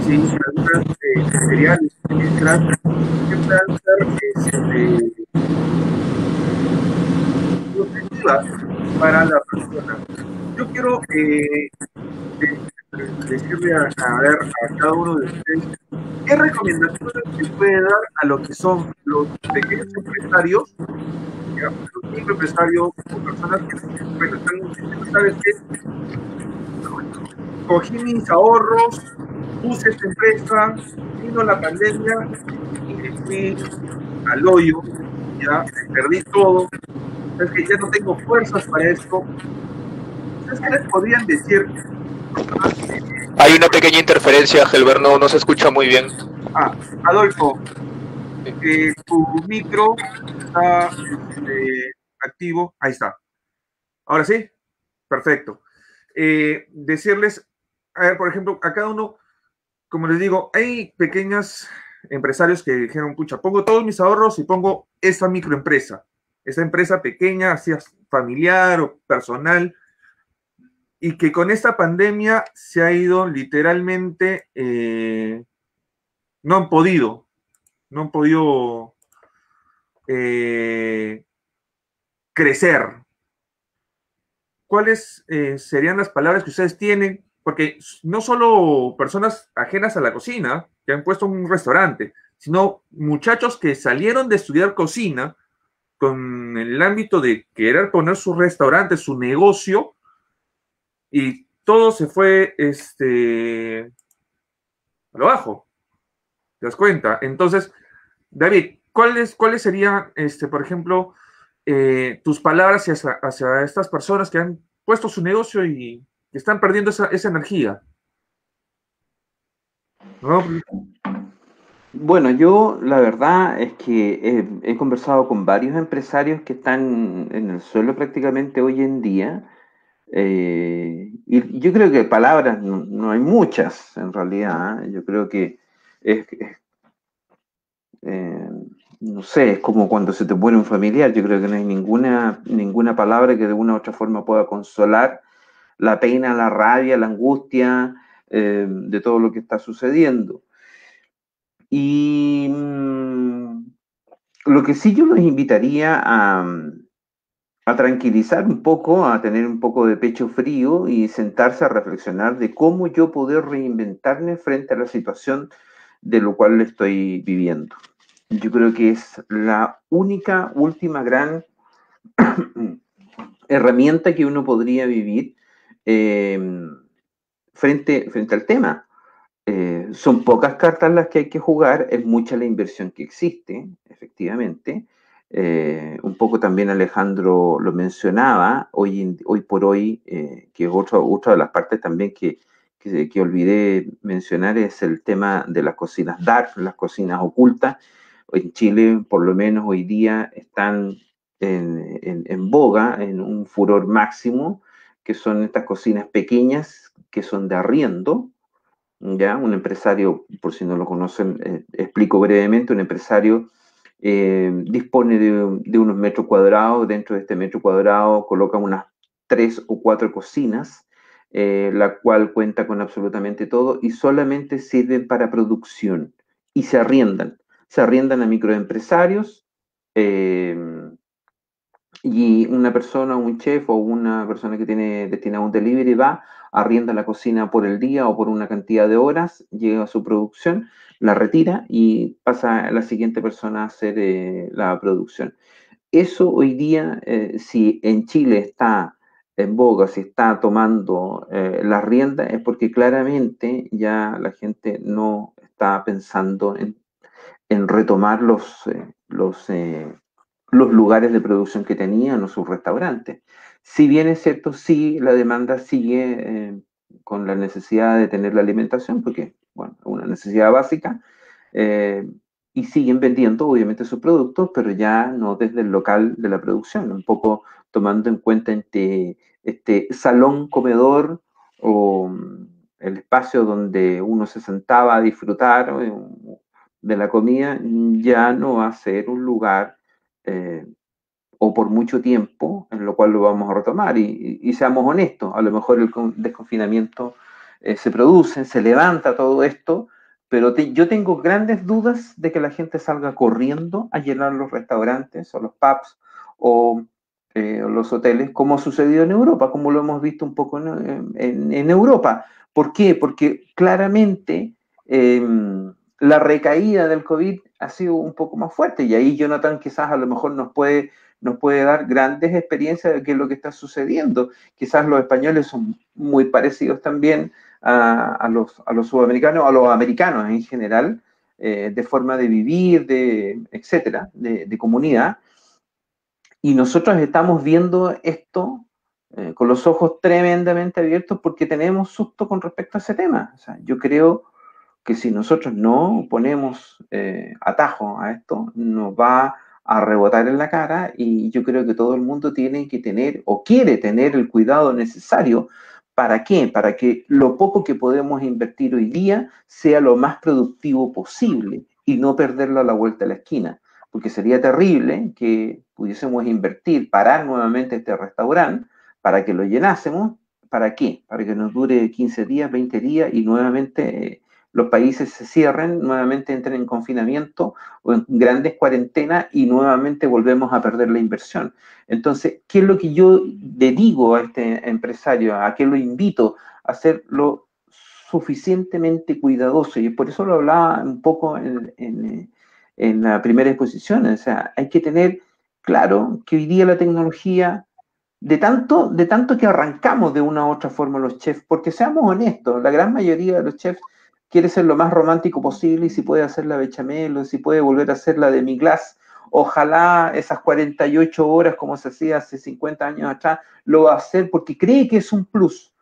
sí, algunas cereales, etcétera, que puedan ser nutritivas para la persona. Yo quiero decirle a ver a cada uno de ustedes qué recomendaciones se puede dar a lo que son los pequeños empresarios, digamos, los microempresarios o personas que, bueno, están diciendo, ¿sabes qué? Cogí mis ahorros, puse esta empresa, vino la pandemia y me fui al hoyo, ya perdí todo, es que ya no tengo fuerzas para esto. ¿Ustedes qué les podrían decir? Hay una pequeña interferencia, Helber, no se escucha muy bien. Adolfo, tu micro está activo, ahí está. Ahora sí, perfecto. Decirles, a ver, por ejemplo, a cada uno, como les digo, hay pequeños empresarios que dijeron, pucha, pongo todos mis ahorros y pongo esta microempresa, esta empresa pequeña, así familiar o personal, y que con esta pandemia se ha ido literalmente, no han podido crecer. ¿Cuáles serían las palabras que ustedes tienen? Porque no solo personas ajenas a la cocina que han puesto un restaurante, sino muchachos que salieron de estudiar cocina con el ámbito de querer poner su restaurante, su negocio, y todo se fue a lo bajo. ¿Te das cuenta? Entonces, David, ¿cuáles serían, por ejemplo, tus palabras hacia estas personas que han puesto su negocio y que están perdiendo esa energía? ¿No? Bueno, yo la verdad es que he conversado con varios empresarios que están en el suelo prácticamente hoy en día. Y yo creo que palabras no hay muchas en realidad. ¿Eh? Yo creo que eh, no sé, es como cuando se te muere un familiar. Yo creo que no hay ninguna palabra que de una u otra forma pueda consolar la pena, la rabia, la angustia de todo lo que está sucediendo. Y lo que sí yo los invitaría a tranquilizar un poco, a tener un poco de pecho frío y sentarse a reflexionar de cómo yo poder reinventarme frente a la situación de lo cual estoy viviendo. Yo creo que es la última gran herramienta que uno podría vivir frente al tema. Son pocas cartas las que hay que jugar, es mucha la inversión que existe, efectivamente. Un poco también Alejandro lo mencionaba, hoy por hoy, que otra de las partes también que olvidé mencionar es el tema de las cocinas dark, las cocinas ocultas. En Chile, por lo menos hoy día, están en boga, en un furor máximo, que son estas cocinas pequeñas que son de arriendo. ¿Ya? Un empresario, por si no lo conocen, explico brevemente, un empresario dispone de unos metros cuadrados, dentro de este metro cuadrado coloca unas 3 o 4 cocinas, la cual cuenta con absolutamente todo y solamente sirven para producción y se arriendan a microempresarios y una persona, un chef o una persona que tiene destinado un delivery va, arrienda la cocina por el día o por una cantidad de horas, llega a su producción, la retira y pasa a la siguiente persona a hacer la producción. Eso hoy día, si en Chile está en boga, si está tomando las riendas, es porque claramente ya la gente no está pensando en retomar los lugares de producción que tenían o sus restaurantes. Si bien es cierto, sí, la demanda sigue con la necesidad de tener la alimentación, porque, bueno, es una necesidad básica, y siguen vendiendo, obviamente, sus productos, pero ya no desde el local de la producción, un poco tomando en cuenta salón comedor o el espacio donde uno se sentaba a disfrutar de la comida, ya no va a ser un lugar o por mucho tiempo, en lo cual lo vamos a retomar. Y seamos honestos, a lo mejor el desconfinamiento se produce, se levanta todo esto, pero yo tengo grandes dudas de que la gente salga corriendo a llenar los restaurantes o los pubs o los hoteles, como sucedió en Europa, como lo hemos visto un poco en Europa. ¿Por qué? Porque claramente la recaída del COVID ha sido un poco más fuerte, y ahí Jonathan quizás a lo mejor nos puede dar grandes experiencias de qué es lo que está sucediendo. Quizás los españoles son muy parecidos también a los sudamericanos, a los americanos en general, de forma de vivir, etcétera, de comunidad. Y nosotros estamos viendo esto con los ojos tremendamente abiertos porque tenemos susto con respecto a ese tema. O sea, yo creo que si nosotros no ponemos atajo a esto, nos va a rebotar en la cara, y yo creo que todo el mundo tiene que tener o quiere tener el cuidado necesario. ¿Para qué? Para que lo poco que podemos invertir hoy día sea lo más productivo posible y no perderlo a la vuelta de la esquina. Porque sería terrible que pudiésemos invertir, parar nuevamente este restaurante para que lo llenásemos. ¿Para qué? Para que nos dure 15 días, 20 días y nuevamente los países se cierren, nuevamente entren en confinamiento o en grandes cuarentenas y nuevamente volvemos a perder la inversión. Entonces, ¿qué es lo que yo le digo a este empresario? ¿A qué lo invito? A hacerlo suficientemente cuidadoso, y por eso lo hablaba un poco en la primera exposición. O sea, hay que tener claro que hoy día la tecnología, de tanto que arrancamos de una u otra forma los chefs, porque seamos honestos, la gran mayoría de los chefs quiere ser lo más romántico posible, y si puede hacer la bechamel o si puede volver a hacer la demi-glace, ojalá esas 48 horas como se hacía hace 50 años atrás, lo va a hacer porque cree que es un plus.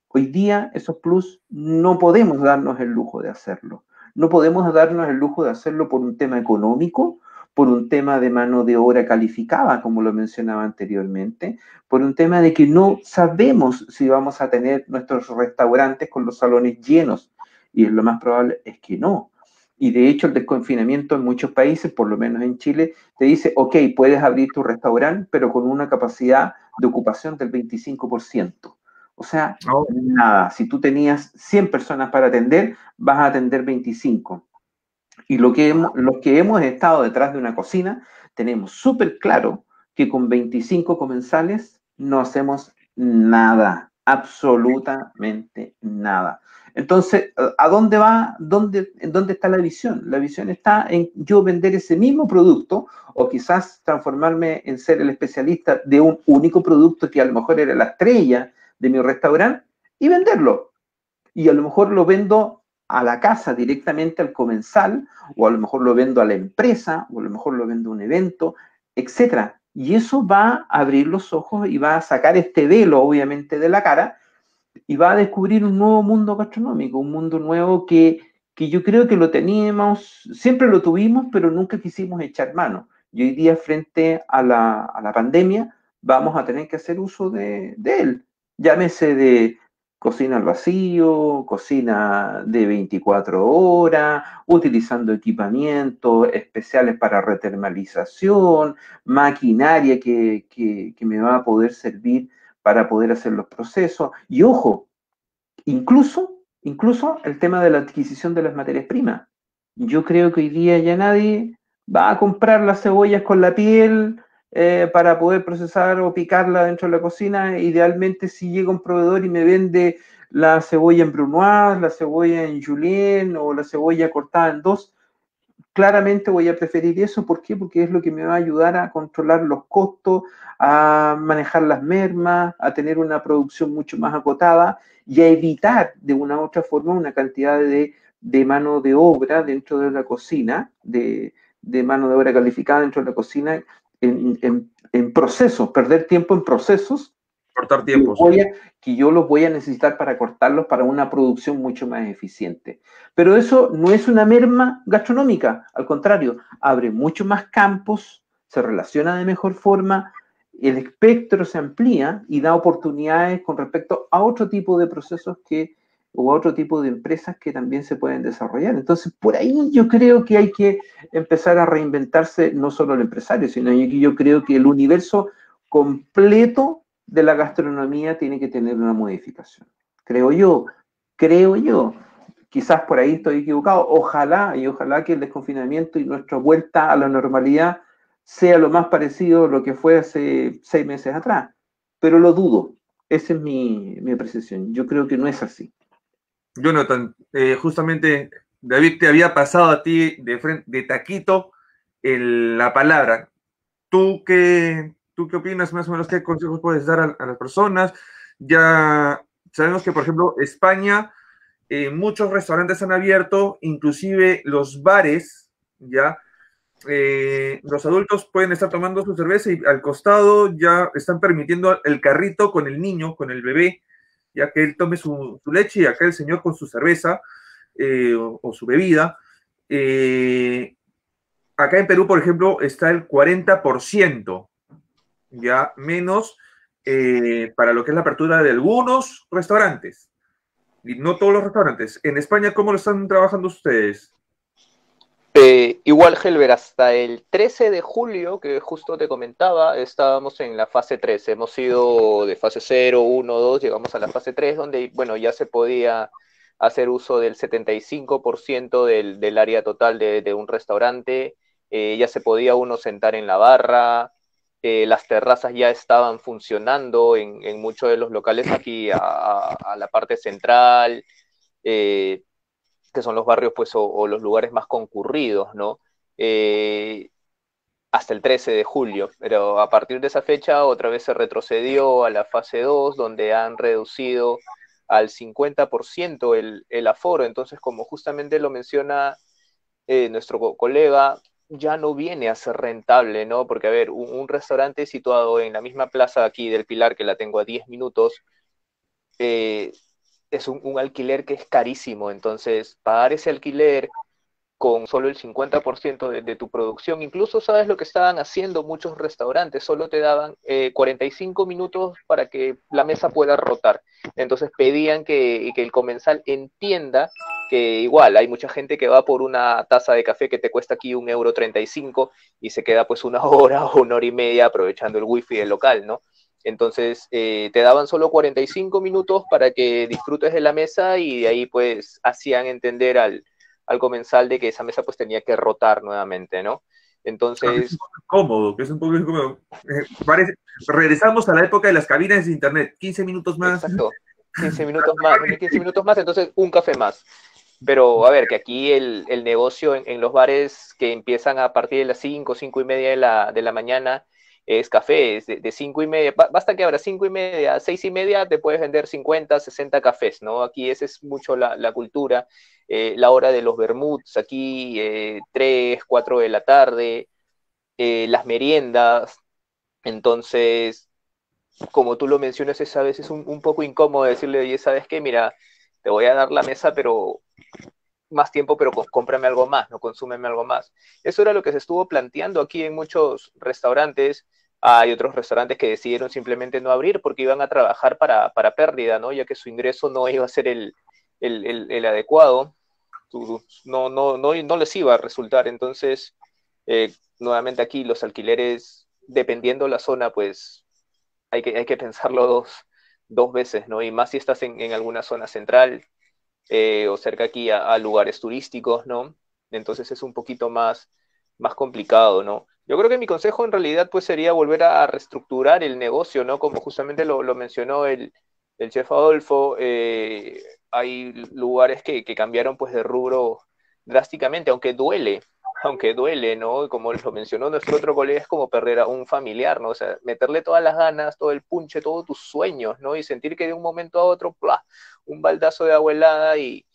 Hoy día esos plus no podemos darnos el lujo de hacerlo. No podemos darnos el lujo de hacerlo por un tema económico, por un tema de mano de obra calificada, como lo mencionaba anteriormente, por un tema de que no sabemos si vamos a tener nuestros restaurantes con los salones llenos, y lo más probable es que no. Y de hecho el desconfinamiento en muchos países, por lo menos en Chile, te dice, ok, puedes abrir tu restaurante, pero con una capacidad de ocupación del 25%. O sea, nada, si tú tenías 100 personas para atender, vas a atender 25. Y los que hemos estado detrás de una cocina, tenemos súper claro que con 25 comensales no hacemos nada, absolutamente nada. Entonces, ¿a dónde va? ¿Dónde está la visión? La visión está en yo vender ese mismo producto, o quizás transformarme en ser el especialista de un único producto que a lo mejor era la estrella de mi restaurante, y venderlo. Y a lo mejor lo vendo a la casa directamente al comensal, o a lo mejor lo vendo a la empresa, o a lo mejor lo vendo a un evento, etcétera. Y eso va a abrir los ojos y va a sacar este velo, obviamente, de la cara, y va a descubrir un nuevo mundo gastronómico, un mundo nuevo que yo creo que lo teníamos, siempre lo tuvimos, pero nunca quisimos echar mano. Y hoy día, frente a la pandemia, vamos a tener que hacer uso de él. Llámese de cocina al vacío, cocina de 24 horas, utilizando equipamientos especiales para retermalización, maquinaria que me va a poder servir para poder hacer los procesos. Y ojo, incluso el tema de la adquisición de las materias primas. Yo creo que hoy día ya nadie va a comprar las cebollas con la piel para poder procesar o picarla dentro de la cocina. Idealmente, si llega un proveedor y me vende la cebolla en brunoise, la cebolla en julienne o la cebolla cortada en dos, claramente voy a preferir eso. ¿Por qué? Porque es lo que me va a ayudar a controlar los costos, a manejar las mermas, a tener una producción mucho más acotada y a evitar de una u otra forma una cantidad de mano de obra dentro de la cocina, de mano de obra calificada dentro de la cocina, en procesos, perder tiempo en procesos. Cortar tiempos. Que yo los voy a necesitar para cortarlos para una producción mucho más eficiente. Pero eso no es una merma gastronómica, al contrario, abre mucho más campos, se relaciona de mejor forma, el espectro se amplía y da oportunidades con respecto a otro tipo de procesos o a otro tipo de empresas que también se pueden desarrollar. Entonces, por ahí yo creo que hay que empezar a reinventarse no solo el empresario, sino que yo creo que el universo completo de la gastronomía tiene que tener una modificación. Creo yo. Quizás por ahí estoy equivocado. Ojalá que el desconfinamiento y nuestra vuelta a la normalidad sea lo más parecido a lo que fue hace 6 meses atrás. Pero lo dudo. Esa es mi apreciación. Yo creo que no es así. Jonathan, justamente David te había pasado a ti de taquito la palabra. ¿Tú qué opinas más o menos? ¿Qué consejos puedes dar a las personas? Ya sabemos que, por ejemplo, España, muchos restaurantes han abierto, inclusive los bares, ya. Los adultos pueden estar tomando su cerveza y al costado ya están permitiendo el carrito con el niño, con el bebé, ya que él tome su leche y acá el señor con su cerveza o su bebida. Acá en Perú, por ejemplo, está el 40%, ya menos para lo que es la apertura de algunos restaurantes, y no todos los restaurantes. En España, ¿cómo lo están trabajando ustedes? Igual, Helber, hasta el 13 de julio, que justo te comentaba, estábamos en la fase 3. Hemos ido de fase 0, 1, 2, llegamos a la fase 3, donde, bueno, ya se podía hacer uso del 75% del área total de un restaurante, ya se podía uno sentar en la barra, las terrazas ya estaban funcionando en muchos de los locales aquí a la parte central, que son los barrios pues, o los lugares más concurridos, ¿no? Hasta el 13 de julio, pero a partir de esa fecha otra vez se retrocedió a la fase 2, donde han reducido al 50% el aforo. Entonces, como justamente lo menciona nuestro colega, ya no viene a ser rentable, ¿no? Porque, a ver, un restaurante situado en la misma plaza aquí del Pilar, que la tengo a 10 minutos, es un alquiler que es carísimo. Entonces, pagar ese alquiler con solo el 50% de tu producción. Incluso sabes lo que estaban haciendo muchos restaurantes, solo te daban 45 minutos para que la mesa pueda rotar. Entonces pedían que el comensal entienda que igual hay mucha gente que va por una taza de café que te cuesta aquí 1,35 € y se queda pues 1 hora o 1 hora y media aprovechando el wifi del local, ¿no? Entonces te daban solo 45 minutos para que disfrutes de la mesa y de ahí pues hacían entender al comensal de que esa mesa pues tenía que rotar nuevamente, ¿no? Entonces... Es un poco incómodo, que es un poco incómodo. Regresamos a la época de las cabinas de internet, 15 minutos más. Exacto, 15 minutos más, entonces un café más. Pero a ver, que aquí el negocio en los bares que empiezan a partir de las 5, 5:30 de la mañana, es café, es de 5:30, basta que abra 5:30, 6:30, te puedes vender 50, 60 cafés, ¿no? Aquí esa es mucho la cultura, la hora de los vermuts, aquí 3, 4 de la tarde, las meriendas. Entonces, como tú lo mencionas, es a veces un poco incómodo decirle, oye, ¿sabes qué? Mira, te voy a dar la mesa, pero más tiempo, pero cómprame algo más, no consúmeme algo más. Eso era lo que se estuvo planteando aquí en muchos restaurantes. Hay otros restaurantes que decidieron simplemente no abrir porque iban a trabajar para pérdida, ¿no? Ya que su ingreso no iba a ser el adecuado, no les iba a resultar. Entonces, nuevamente aquí los alquileres, dependiendo la zona, pues hay que pensarlo dos veces, ¿no? Y más si estás en alguna zona central, o cerca aquí a lugares turísticos, ¿no? Entonces es un poquito más complicado, ¿no? Yo creo que mi consejo en realidad pues sería volver a reestructurar el negocio, ¿no? Como justamente lo mencionó el chef Adolfo, hay lugares que cambiaron pues de rubro drásticamente, aunque duele, ¿no? Como lo mencionó nuestro otro colega, es como perder a un familiar, ¿no? O sea, meterle todas las ganas, todo el punche, todos tus sueños, ¿no? Y sentir que de un momento a otro, ¡plá!, un baldazo de agua helada y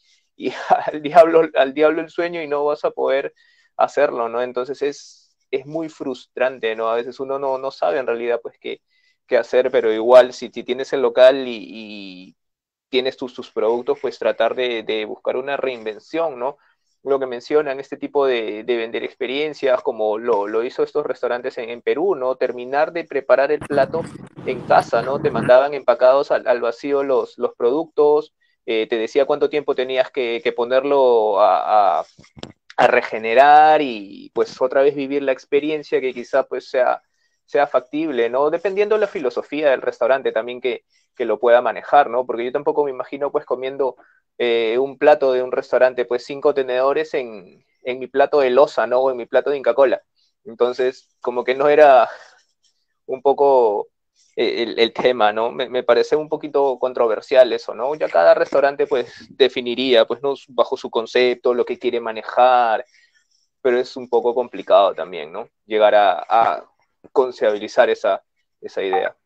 al diablo el sueño y no vas a poder hacerlo, ¿no? Entonces es muy frustrante, ¿no? A veces uno no sabe en realidad pues qué hacer, pero igual si tienes el local y tienes tus productos, pues tratar de buscar una reinvención, ¿no? lo que mencionan, este tipo de vender experiencias, como lo hizo estos restaurantes en Perú, ¿no? Terminar de preparar el plato en casa, ¿no? Te mandaban empacados al vacío los productos, te decía cuánto tiempo tenías que ponerlo a regenerar y pues otra vez vivir la experiencia que quizá pues sea factible, ¿no? Dependiendo de la filosofía del restaurante también que lo pueda manejar, ¿no? Porque yo tampoco me imagino pues comiendo un plato de un restaurante, pues 5 tenedores en mi plato de loza, ¿no? O en mi plato de Inca Kola. Entonces, como que no era un poco el tema, ¿no? Me parece un poquito controversial eso, ¿no? Ya cada restaurante pues definiría, pues, ¿no? Bajo su concepto, lo que quiere manejar, pero es un poco complicado también, ¿no? Llegar a concebibilizar esa idea.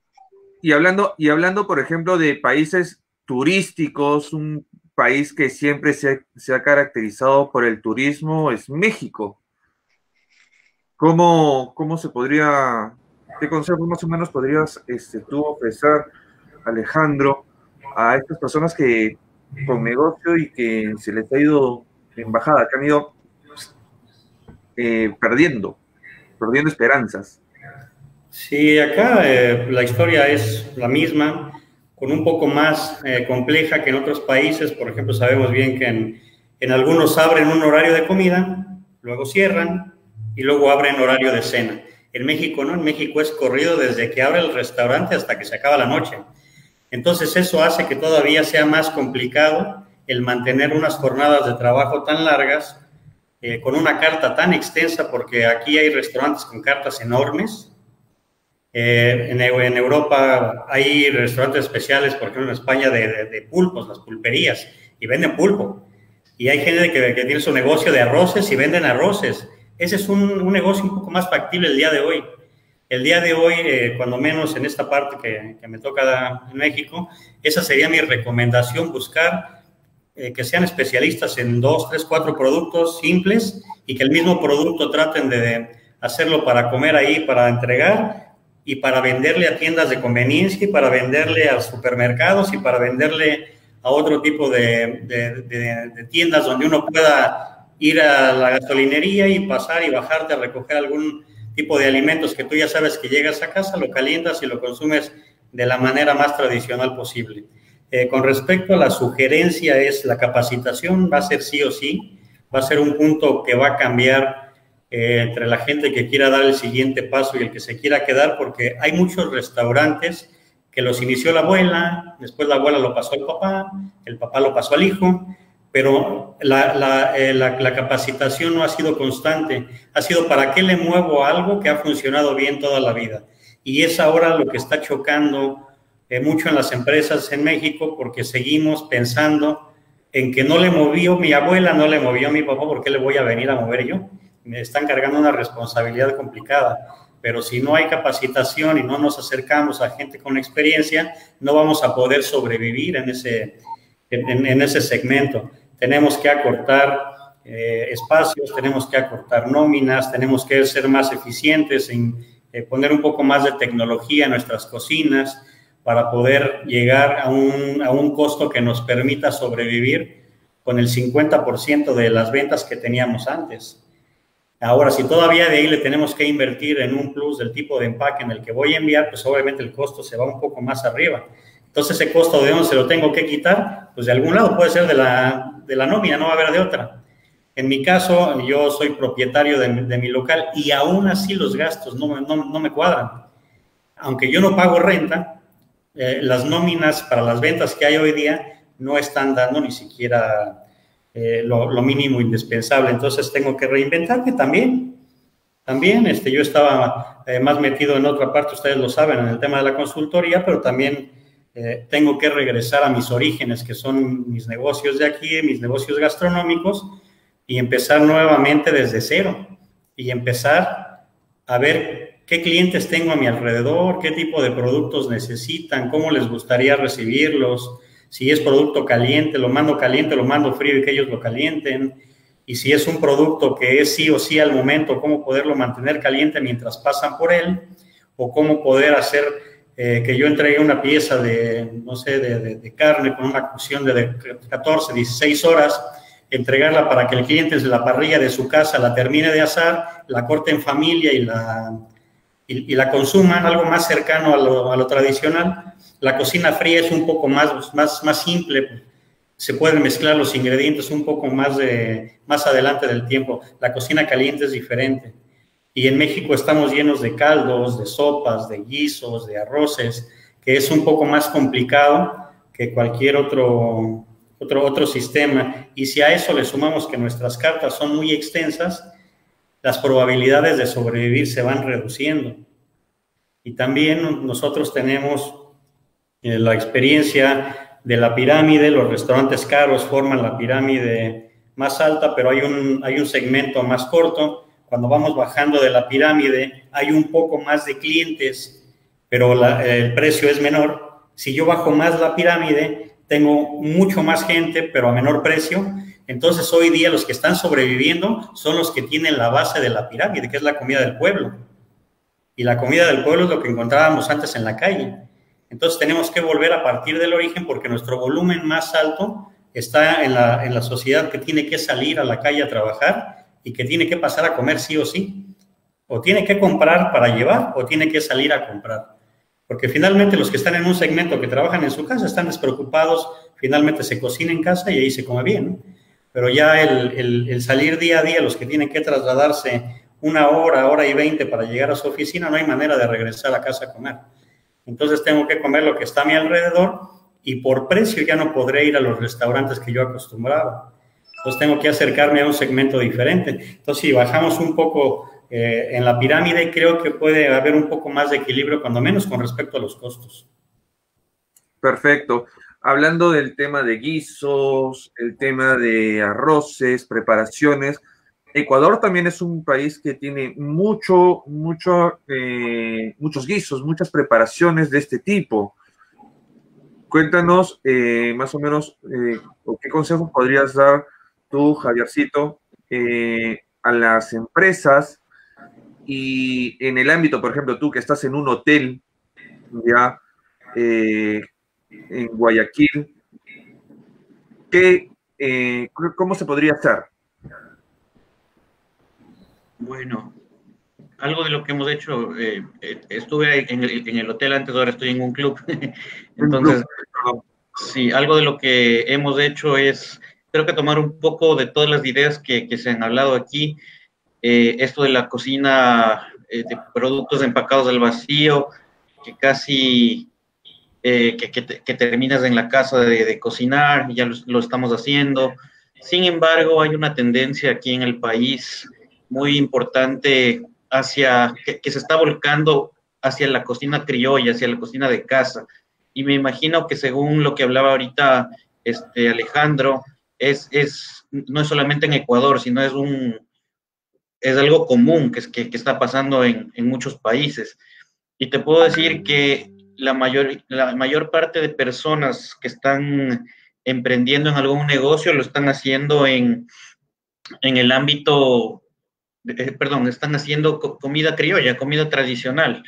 Y hablando, por ejemplo, de países turísticos, un país que siempre se ha caracterizado por el turismo es México. ¿Cómo se podría, qué consejos más o menos podrías tú ofrecer, Alejandro, a estas personas que con negocio y que se les ha ido en bajada, que han ido perdiendo esperanzas? Sí, acá la historia es la misma, con un poco más compleja que en otros países. Por ejemplo, sabemos bien que en algunos abren un horario de comida, luego cierran y luego abren horario de cena. En México no, en México es corrido desde que abre el restaurante hasta que se acaba la noche. Entonces eso hace que todavía sea más complicado el mantener unas jornadas de trabajo tan largas, con una carta tan extensa, porque aquí hay restaurantes con cartas enormes. En Europa hay restaurantes especiales, por ejemplo en España, de pulpos, las pulperías, y venden pulpo. Y hay gente que tiene su negocio de arroces y venden arroces. Ese es un negocio un poco más factible el día de hoy. El día de hoy, cuando menos en esta parte que me toca en México, esa sería mi recomendación: buscar que sean especialistas en 2, 3, 4 productos simples y que el mismo producto traten de hacerlo para comer ahí, para entregar, y para venderle a tiendas de conveniencia, y para venderle a supermercados, y para venderle a otro tipo de tiendas donde uno pueda ir a la gasolinería y pasar y bajarte a recoger algún tipo de alimentos que tú ya sabes que llegas a casa, lo calientas y lo consumes de la manera más tradicional posible. Con respecto a la sugerencia, es la capacitación, va a ser sí o sí, va a ser un punto que va a cambiar entre la gente que quiera dar el siguiente paso y el que se quiera quedar, porque hay muchos restaurantes que los inició la abuela, después la abuela lo pasó al papá, el papá lo pasó al hijo, pero la capacitación no ha sido constante, ha sido ¿para qué le muevo algo que ha funcionado bien toda la vida? Y es ahora lo que está chocando mucho en las empresas en México, porque seguimos pensando en que no le movió mi abuela, no le movió mi papá, ¿por qué le voy a venir a mover yo? Me están cargando una responsabilidad complicada. Pero si no hay capacitación y no nos acercamos a gente con experiencia, no vamos a poder sobrevivir en ese segmento. Tenemos que acortar espacios, tenemos que acortar nóminas, tenemos que ser más eficientes en poner un poco más de tecnología en nuestras cocinas para poder llegar a un costo que nos permita sobrevivir con el 50% de las ventas que teníamos antes. Ahora, si todavía de ahí le tenemos que invertir en un plus del tipo de empaque en el que voy a enviar, pues obviamente el costo se va un poco más arriba. Entonces, ese costo, ¿de dónde se lo tengo que quitar? Pues de algún lado, puede ser de la nómina, no va a haber de otra. En mi caso, yo soy propietario de mi local y aún así los gastos no me cuadran. Aunque yo no pago renta, las nóminas para las ventas que hay hoy día no están dando ni siquiera lo mínimo indispensable. Entonces tengo que reinventarme también. Yo estaba más metido en otra parte, ustedes lo saben, en el tema de la consultoría, pero también tengo que regresar a mis orígenes, que son mis negocios de aquí, mis negocios gastronómicos, y empezar nuevamente desde cero, y empezar a ver qué clientes tengo a mi alrededor, qué tipo de productos necesitan, cómo les gustaría recibirlos. Si es producto caliente, lo mando frío y que ellos lo calienten. Y si es un producto que es sí o sí al momento, cómo poderlo mantener caliente mientras pasan por él, o cómo poder hacer que yo entregue una pieza de carne con una cocción de 14, 16 horas entregarla para que el cliente desde la parrilla de su casa la termine de asar, la corte en familia y la consuman, algo más cercano a lo tradicional. La cocina fría es un poco más simple, se pueden mezclar los ingredientes un poco más adelante del tiempo. La cocina caliente es diferente. Y en México estamos llenos de caldos, de sopas, de guisos, de arroces, que es un poco más complicado que cualquier otro sistema. Y si a eso le sumamos que nuestras cartas son muy extensas, las probabilidades de sobrevivir se van reduciendo. Y también nosotros tenemos la experiencia de la pirámide. Los restaurantes caros forman la pirámide más alta, pero hay un segmento más corto. Cuando vamos bajando de la pirámide hay un poco más de clientes, pero el precio es menor. Si yo bajo más la pirámide, tengo mucho más gente, pero a menor precio. Entonces, hoy día los que están sobreviviendo son los que tienen la base de la pirámide, que es la comida del pueblo. Y la comida del pueblo es lo que encontrábamos antes en la calle. Entonces, tenemos que volver a partir del origen, porque nuestro volumen más alto está en la sociedad que tiene que salir a la calle a trabajar y que tiene que pasar a comer sí o sí. O tiene que comprar para llevar o tiene que salir a comprar. Porque finalmente los que están en un segmento que trabajan en su casa están despreocupados, finalmente se cocina en casa y ahí se come bien, ¿no? Pero ya el salir día a día, los que tienen que trasladarse 1 hora, hora y 20 para llegar a su oficina, no hay manera de regresar a casa a comer. Entonces tengo que comer lo que está a mi alrededor y por precio ya no podré ir a los restaurantes que yo acostumbraba. Entonces tengo que acercarme a un segmento diferente. Entonces si bajamos un poco en la pirámide, creo que puede haber un poco más de equilibrio, cuando menos con respecto a los costos. Perfecto. Hablando del tema de guisos, el tema de arroces, preparaciones, Ecuador también es un país que tiene muchos guisos, muchas preparaciones de este tipo. Cuéntanos más o menos qué consejos podrías dar tú, Javiercito, a las empresas y en el ámbito, por ejemplo, tú que estás en un hotel ya en Guayaquil, ¿cómo se podría hacer? Bueno, algo de lo que hemos hecho, estuve en el hotel antes, ahora estoy en un club. Entonces, sí, algo de lo que hemos hecho es, creo que tomar un poco de todas las ideas que se han hablado aquí, esto de la cocina de productos empacados al vacío, que casi que terminas en la casa de cocinar, ya lo estamos haciendo. Sin embargo, hay una tendencia aquí en el país muy importante hacia que se está volcando hacia la cocina criolla, hacia la cocina de casa. Y me imagino que según lo que hablaba ahorita Alejandro, no es solamente en Ecuador, sino es algo común que está pasando en muchos países. Y te puedo decir que la mayor parte de personas que están emprendiendo en algún negocio lo están haciendo en el ámbito, están haciendo comida criolla, comida tradicional,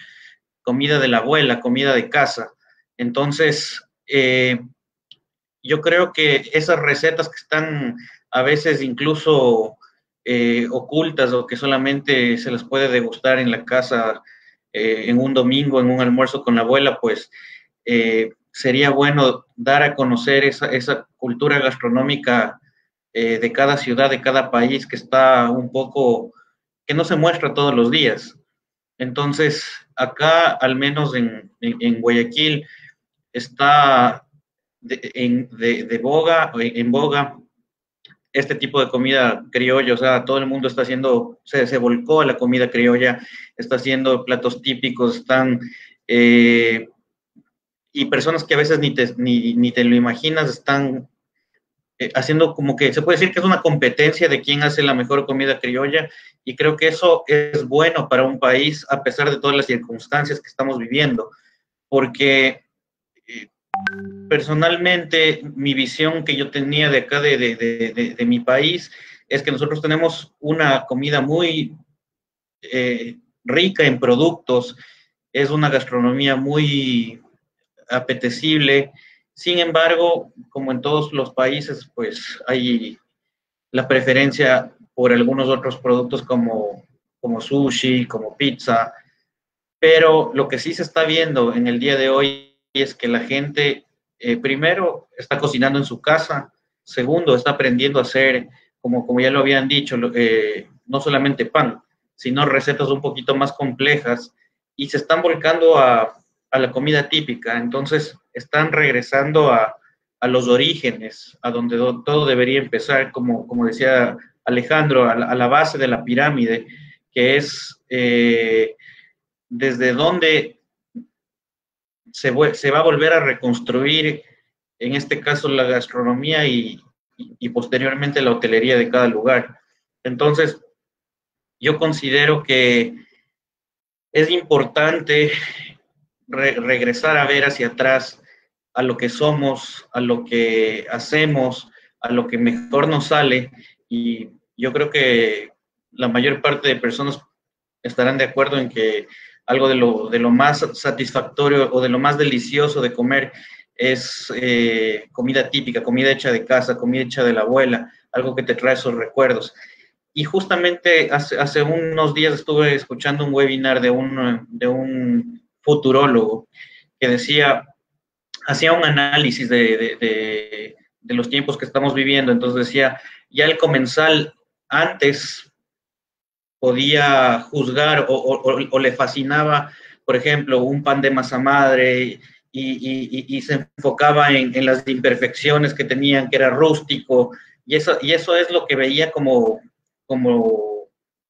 comida de la abuela, comida de casa. Entonces, yo creo que esas recetas que están a veces incluso ocultas o que solamente se las puede degustar en la casa en un domingo, en un almuerzo con la abuela, pues sería bueno dar a conocer esa cultura gastronómica de cada ciudad, de cada país, que está un poco, que no se muestra todos los días. Entonces, acá, al menos en Guayaquil, está en boga este tipo de comida criolla. O sea, todo el mundo está haciendo, se volcó a la comida criolla, está haciendo platos típicos, y personas que a veces ni te lo imaginas están haciendo, como que se puede decir que es una competencia de quién hace la mejor comida criolla, y creo que eso es bueno para un país a pesar de todas las circunstancias que estamos viviendo, porque personalmente mi visión que yo tenía de acá de mi país es que nosotros tenemos una comida muy rica en productos, es una gastronomía muy apetecible. Sin embargo, como en todos los países, pues hay la preferencia por algunos otros productos como sushi, como pizza, pero lo que sí se está viendo en el día de hoy es que la gente, primero, está cocinando en su casa, segundo, está aprendiendo a hacer, como ya lo habían dicho, no solamente pan, sino recetas un poquito más complejas, y se están volcando a la comida típica. Entonces están regresando a los orígenes, a donde todo debería empezar, como decía Alejandro, a la base de la pirámide, que es desde donde se va a volver a reconstruir, en este caso, la gastronomía y posteriormente la hotelería de cada lugar. Entonces, yo considero que es importante regresar a ver hacia atrás a lo que somos, a lo que hacemos, a lo que mejor nos sale, y yo creo que la mayor parte de personas estarán de acuerdo en que algo de lo más satisfactorio o de lo más delicioso de comer es comida típica, comida hecha de casa, comida hecha de la abuela, algo que te trae esos recuerdos. Y justamente hace unos días estuve escuchando un webinar de un futurólogo que hacía un análisis de los tiempos que estamos viviendo. Entonces decía, ya el comensal antes podía juzgar o le fascinaba, por ejemplo, un pan de masa madre, y se enfocaba en las imperfecciones que tenían, que era rústico, y eso es lo que veía como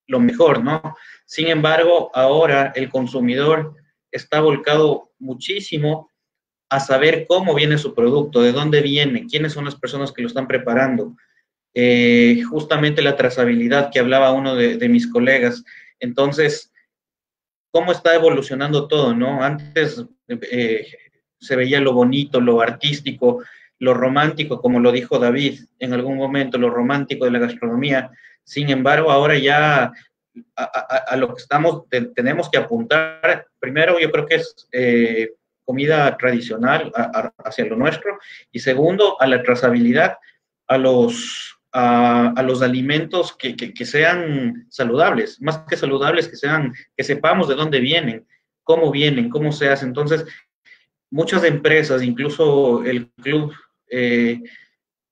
lo mejor, ¿no? Sin embargo, ahora el consumidor está volcado muchísimo a saber cómo viene su producto, de dónde viene, quiénes son las personas que lo están preparando. Justamente la trazabilidad que hablaba uno de mis colegas. Entonces, ¿cómo está evolucionando todo, no? Antes se veía lo bonito, lo artístico, lo romántico, como lo dijo David en algún momento, lo romántico de la gastronomía. Sin embargo, ahora ya a lo que tenemos que apuntar, primero yo creo que es comida tradicional hacia lo nuestro, y segundo, a la trazabilidad, a los alimentos que sean saludables, más que saludables, que sepamos de dónde vienen, cómo se hace. Entonces, muchas empresas, incluso el club,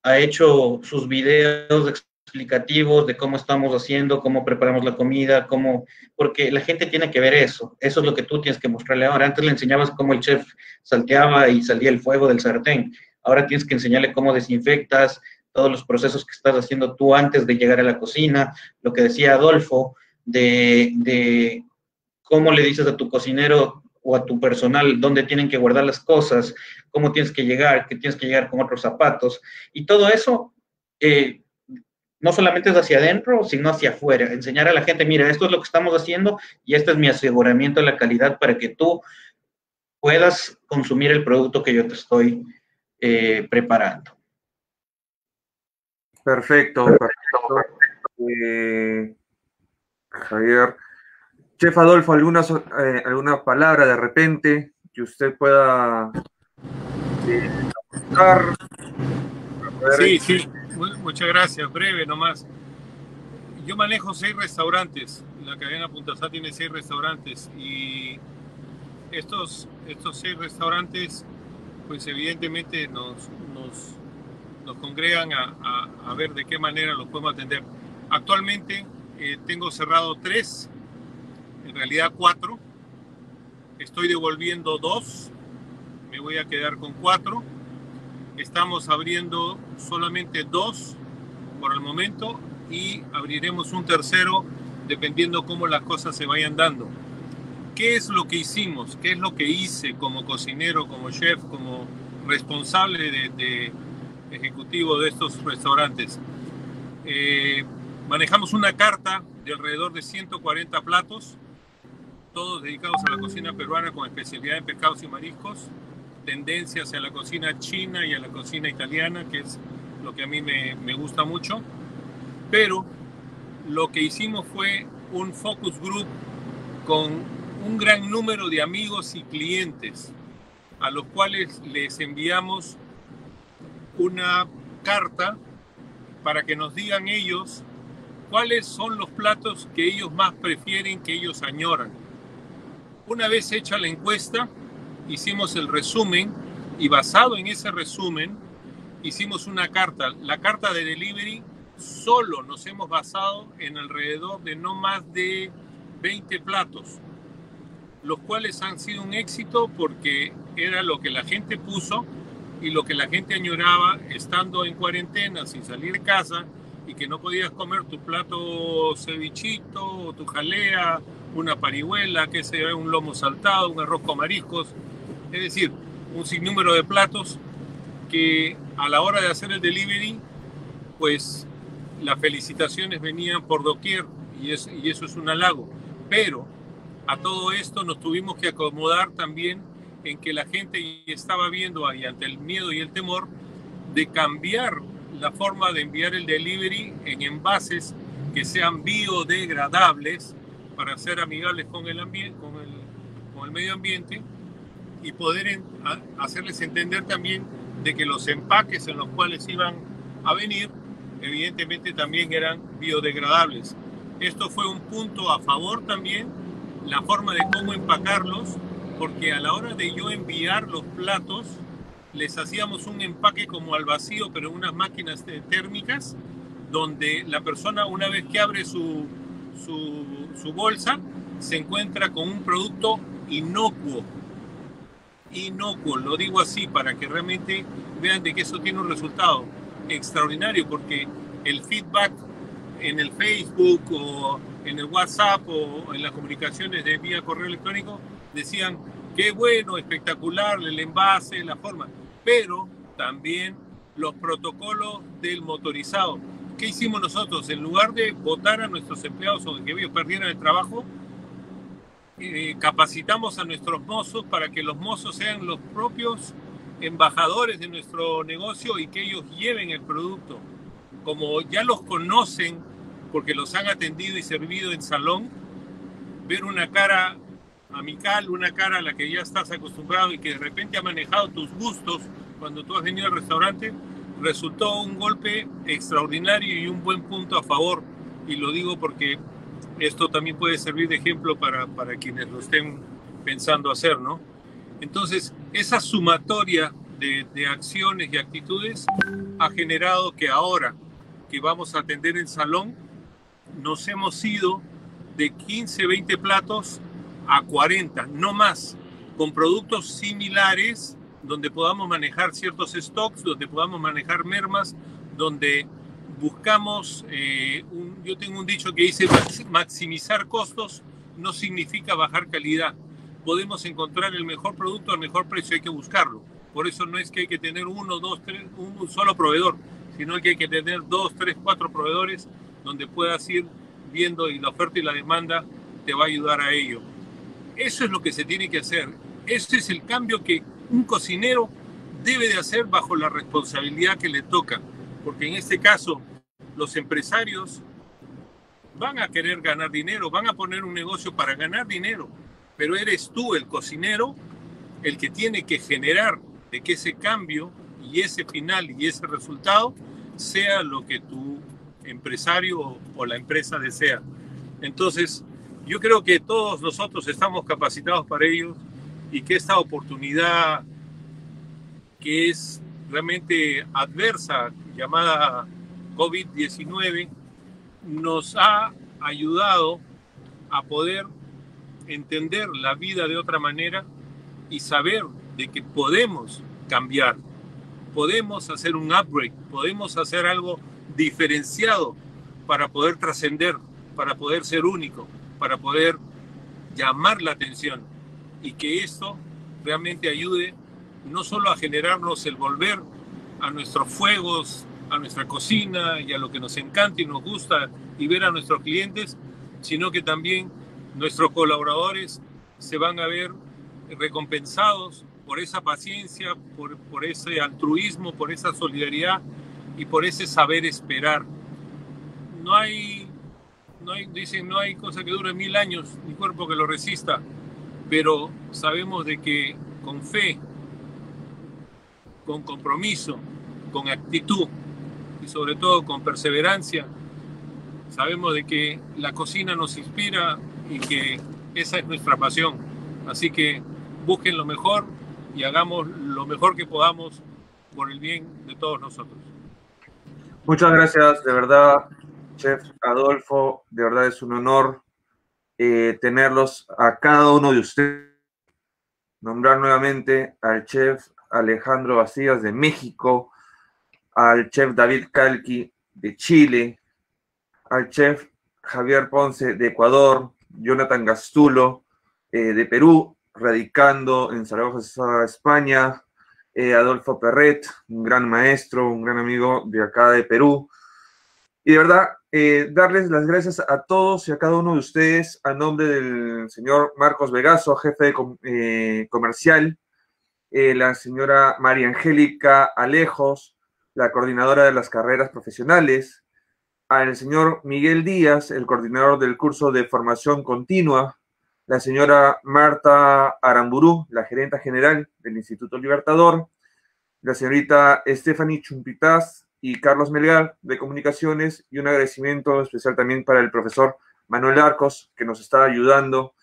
ha hecho sus videos explicativos de cómo estamos haciendo, cómo preparamos la comida, porque la gente tiene que ver eso. Eso es lo que tú tienes que mostrarle ahora. Antes le enseñabas cómo el chef salteaba y salía el fuego del sartén. Ahora tienes que enseñarle cómo desinfectas, todos los procesos que estás haciendo tú antes de llegar a la cocina, lo que decía Adolfo, de cómo le dices a tu cocinero o a tu personal dónde tienen que guardar las cosas, cómo tienes que llegar, que tienes que llegar con otros zapatos, y todo eso no solamente es hacia adentro, sino hacia afuera, enseñar a la gente, mira, esto es lo que estamos haciendo y este es mi aseguramiento de la calidad para que tú puedas consumir el producto que yo te estoy preparando. Perfecto. Javier. Chef Adolfo, ¿alguna palabra de repente que usted pueda aportar? Sí, muchas gracias. Breve nomás. Yo manejo 6 restaurantes. La cadena Puntasá tiene 6 restaurantes, y estos 6 restaurantes, pues evidentemente nos congregan a ver de qué manera los podemos atender. Actualmente tengo cerrado 3, en realidad 4. Estoy devolviendo 2, me voy a quedar con 4. Estamos abriendo solamente 2 por el momento, y abriremos un tercero dependiendo cómo las cosas se vayan dando. ¿Qué es lo que hicimos? ¿Qué es lo que hice como cocinero, como chef, como responsable de ejecutivo de estos restaurantes? Manejamos una carta de alrededor de 140 platos, todos dedicados a la cocina peruana con especialidad en pescados y mariscos, tendencias a la cocina china y a la cocina italiana, que es lo que a mí me gusta mucho. Pero lo que hicimos fue un focus group con un gran número de amigos y clientes, a los cuales les enviamos una carta para que nos digan ellos cuáles son los platos que ellos más prefieren, que ellos añoran. Una vez hecha la encuesta, hicimos el resumen y basado en ese resumen hicimos una carta. La carta de delivery solo nos hemos basado en alrededor de no más de 20 platos, los cuales han sido un éxito porque era lo que la gente puso y lo que la gente añoraba estando en cuarentena, sin salir de casa, y que no podías comer tu plato cevichito, o tu jalea, una parihuela, que sea un lomo saltado, un arroz con mariscos, es decir, un sinnúmero de platos que a la hora de hacer el delivery, pues las felicitaciones venían por doquier y eso es un halago. Pero a todo esto nos tuvimos que acomodar también en que la gente estaba viendo ahí ante el miedo y el temor de cambiar la forma de enviar el delivery en envases que sean biodegradables para ser amigables con el medio ambiente y poder hacerles entender también de que los empaques en los cuales iban a venir evidentemente también eran biodegradables. Esto fue un punto a favor también, la forma de cómo empacarlos, porque a la hora de yo enviar los platos les hacíamos un empaque como al vacío, pero en unas máquinas térmicas, donde la persona una vez que abre su bolsa se encuentra con un producto inocuo, lo digo así para que realmente vean de que eso tiene un resultado extraordinario, porque el feedback en el Facebook o en el WhatsApp o en las comunicaciones de vía correo electrónico decían qué bueno, espectacular el envase, la forma, pero también los protocolos del motorizado. ¿Qué hicimos nosotros? En lugar de votar a nuestros empleados o que ellos perdieran el trabajo, capacitamos a nuestros mozos para que los mozos sean los propios embajadores de nuestro negocio y que ellos lleven el producto. Como ya los conocen porque los han atendido y servido en salón, ver una cara amical, una cara a la que ya estás acostumbrado y que de repente ha manejado tus gustos cuando tú has venido al restaurante, resultó un golpe extraordinario y un buen punto a favor. Y lo digo porque esto también puede servir de ejemplo para quienes lo estén pensando hacer, ¿no? Entonces, esa sumatoria de acciones y actitudes ha generado que ahora que vamos a atender en salón, nos hemos ido de 15, 20 platos a 40, no más, con productos similares, donde podamos manejar ciertos stocks, donde podamos manejar mermas, donde buscamos, yo tengo un dicho que dice, maximizar costos no significa bajar calidad. Podemos encontrar el mejor producto al mejor precio, hay que buscarlo. Por eso no es que hay que tener uno, dos, tres, un solo proveedor, sino que hay que tener 2, 3, 4 proveedores donde puedas ir viendo y la oferta y la demanda te va a ayudar a ello. Eso es lo que se tiene que hacer. Ese es el cambio que un cocinero debe de hacer bajo la responsabilidad que le toca. Porque en este caso, los empresarios van a querer ganar dinero, van a poner un negocio para ganar dinero, pero eres tú, el cocinero, el que tiene que generar de que ese cambio y ese final y ese resultado sea lo que tu empresario o la empresa desea. Entonces, yo creo que todos nosotros estamos capacitados para ello y que esta oportunidad que es realmente adversa, llamada COVID-19, nos ha ayudado a poder entender la vida de otra manera y saber de que podemos cambiar, podemos hacer un upgrade, podemos hacer algo diferenciado para poder trascender, para poder ser único, para poder llamar la atención y que esto realmente ayude no solo a generarnos el volver a nuestros fuegos, a nuestra cocina y a lo que nos encanta y nos gusta y ver a nuestros clientes, sino que también nuestros colaboradores se van a ver recompensados por esa paciencia, por ese altruismo, por esa solidaridad y por ese saber esperar. Dicen, no hay cosa que dure 1000 años, ni cuerpo que lo resista, pero sabemos de que con fe, con compromiso, con actitud y sobre todo con perseverancia. Sabemos de que la cocina nos inspira y que esa es nuestra pasión. Así que busquen lo mejor y hagamos lo mejor que podamos por el bien de todos nosotros. Muchas gracias, de verdad, Chef Adolfo. De verdad es un honor tenerlos a cada uno de ustedes. Nombrar nuevamente al Chef Alejandro Vacías de México, al Chef David Calqui de Chile, al Chef Javier Ponce de Ecuador, Jonathan Gastulo de Perú, radicando en Zaragoza, España, Adolfo Perret, un gran maestro, un gran amigo de acá de Perú. Y de verdad, darles las gracias a todos y a cada uno de ustedes a nombre del señor Marcos Vegaso, jefe de comercial, la señora María Angélica Alejos, la coordinadora de las carreras profesionales, al señor Miguel Díaz, el coordinador del curso de formación continua, la señora Marta Aramburú, la gerenta general del Instituto Libertador, la señorita Stephanie Chumpitaz y Carlos Melgar de Comunicaciones, y un agradecimiento especial también para el profesor Manuel Arcos, que nos está ayudando,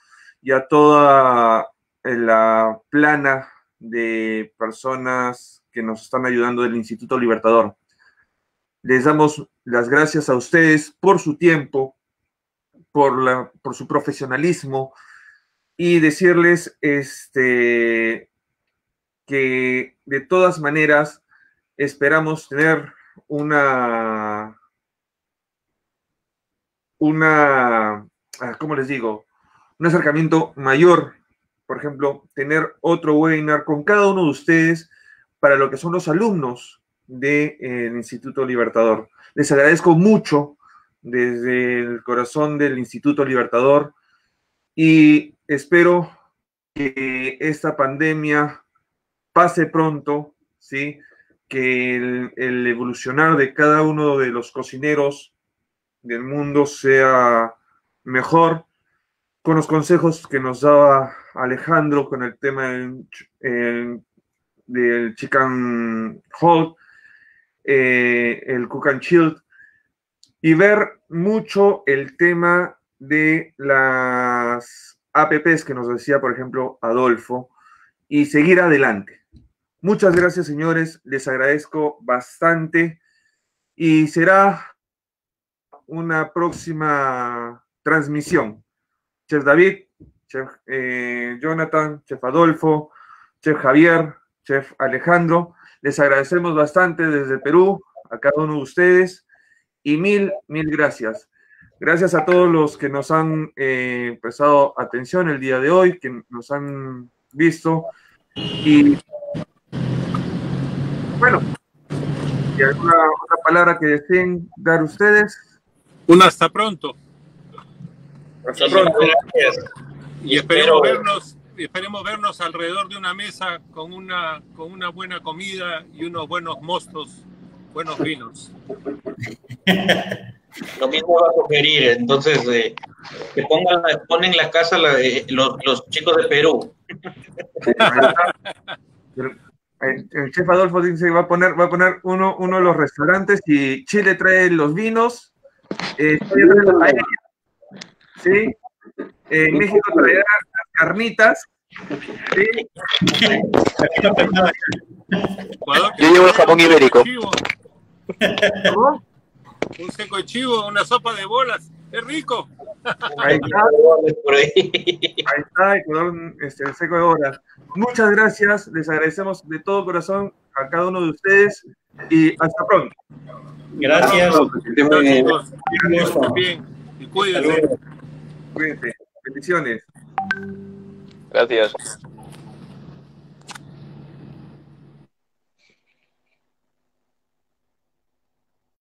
y a toda la plana de personas que nos están ayudando del Instituto Libertador. Les damos las gracias a ustedes por su tiempo, por su profesionalismo, y decirles que de todas maneras esperamos tener un acercamiento mayor, por ejemplo, tener otro webinar con cada uno de ustedes para lo que son los alumnos del Instituto Libertador. Les agradezco mucho desde el corazón del Instituto Libertador y espero que esta pandemia pase pronto, ¿sí? Que el evolucionar de cada uno de los cocineros del mundo sea mejor, con los consejos que nos daba Alejandro con el tema del chicken hot, el cook and chilled, y ver mucho el tema de las APPs que nos decía, por ejemplo, Adolfo, y seguir adelante. Muchas gracias, señores, les agradezco bastante y será una próxima transmisión. Chef David, Chef Jonathan, Chef Adolfo, Chef Javier, Chef Alejandro, les agradecemos bastante desde Perú a cada uno de ustedes y mil gracias. Gracias a todos los que nos han prestado atención el día de hoy, que nos han visto. Y bueno, ¿y alguna otra palabra que deseen dar ustedes? Hasta pronto. Hasta pronto. Y esperemos vernos alrededor de una mesa con una buena comida y unos buenos mostos, buenos vinos. Lo mismo va a sugerir, entonces, que ponen la casa los chicos de Perú. El chef Adolfo dice que va a poner uno de los restaurantes y Chile trae los vinos, ¿sí? México traerá las carnitas, ¿sí? Yo llevo el jamón ibérico. ¿Cómo? Un seco de chivo, una sopa de bolas, es rico. Ahí está, Ecuador, el seco de bolas. Muchas gracias, les agradecemos de todo corazón a cada uno de ustedes y hasta pronto. Gracias. Bien, y cuídense. Cuídense. Bendiciones. Gracias.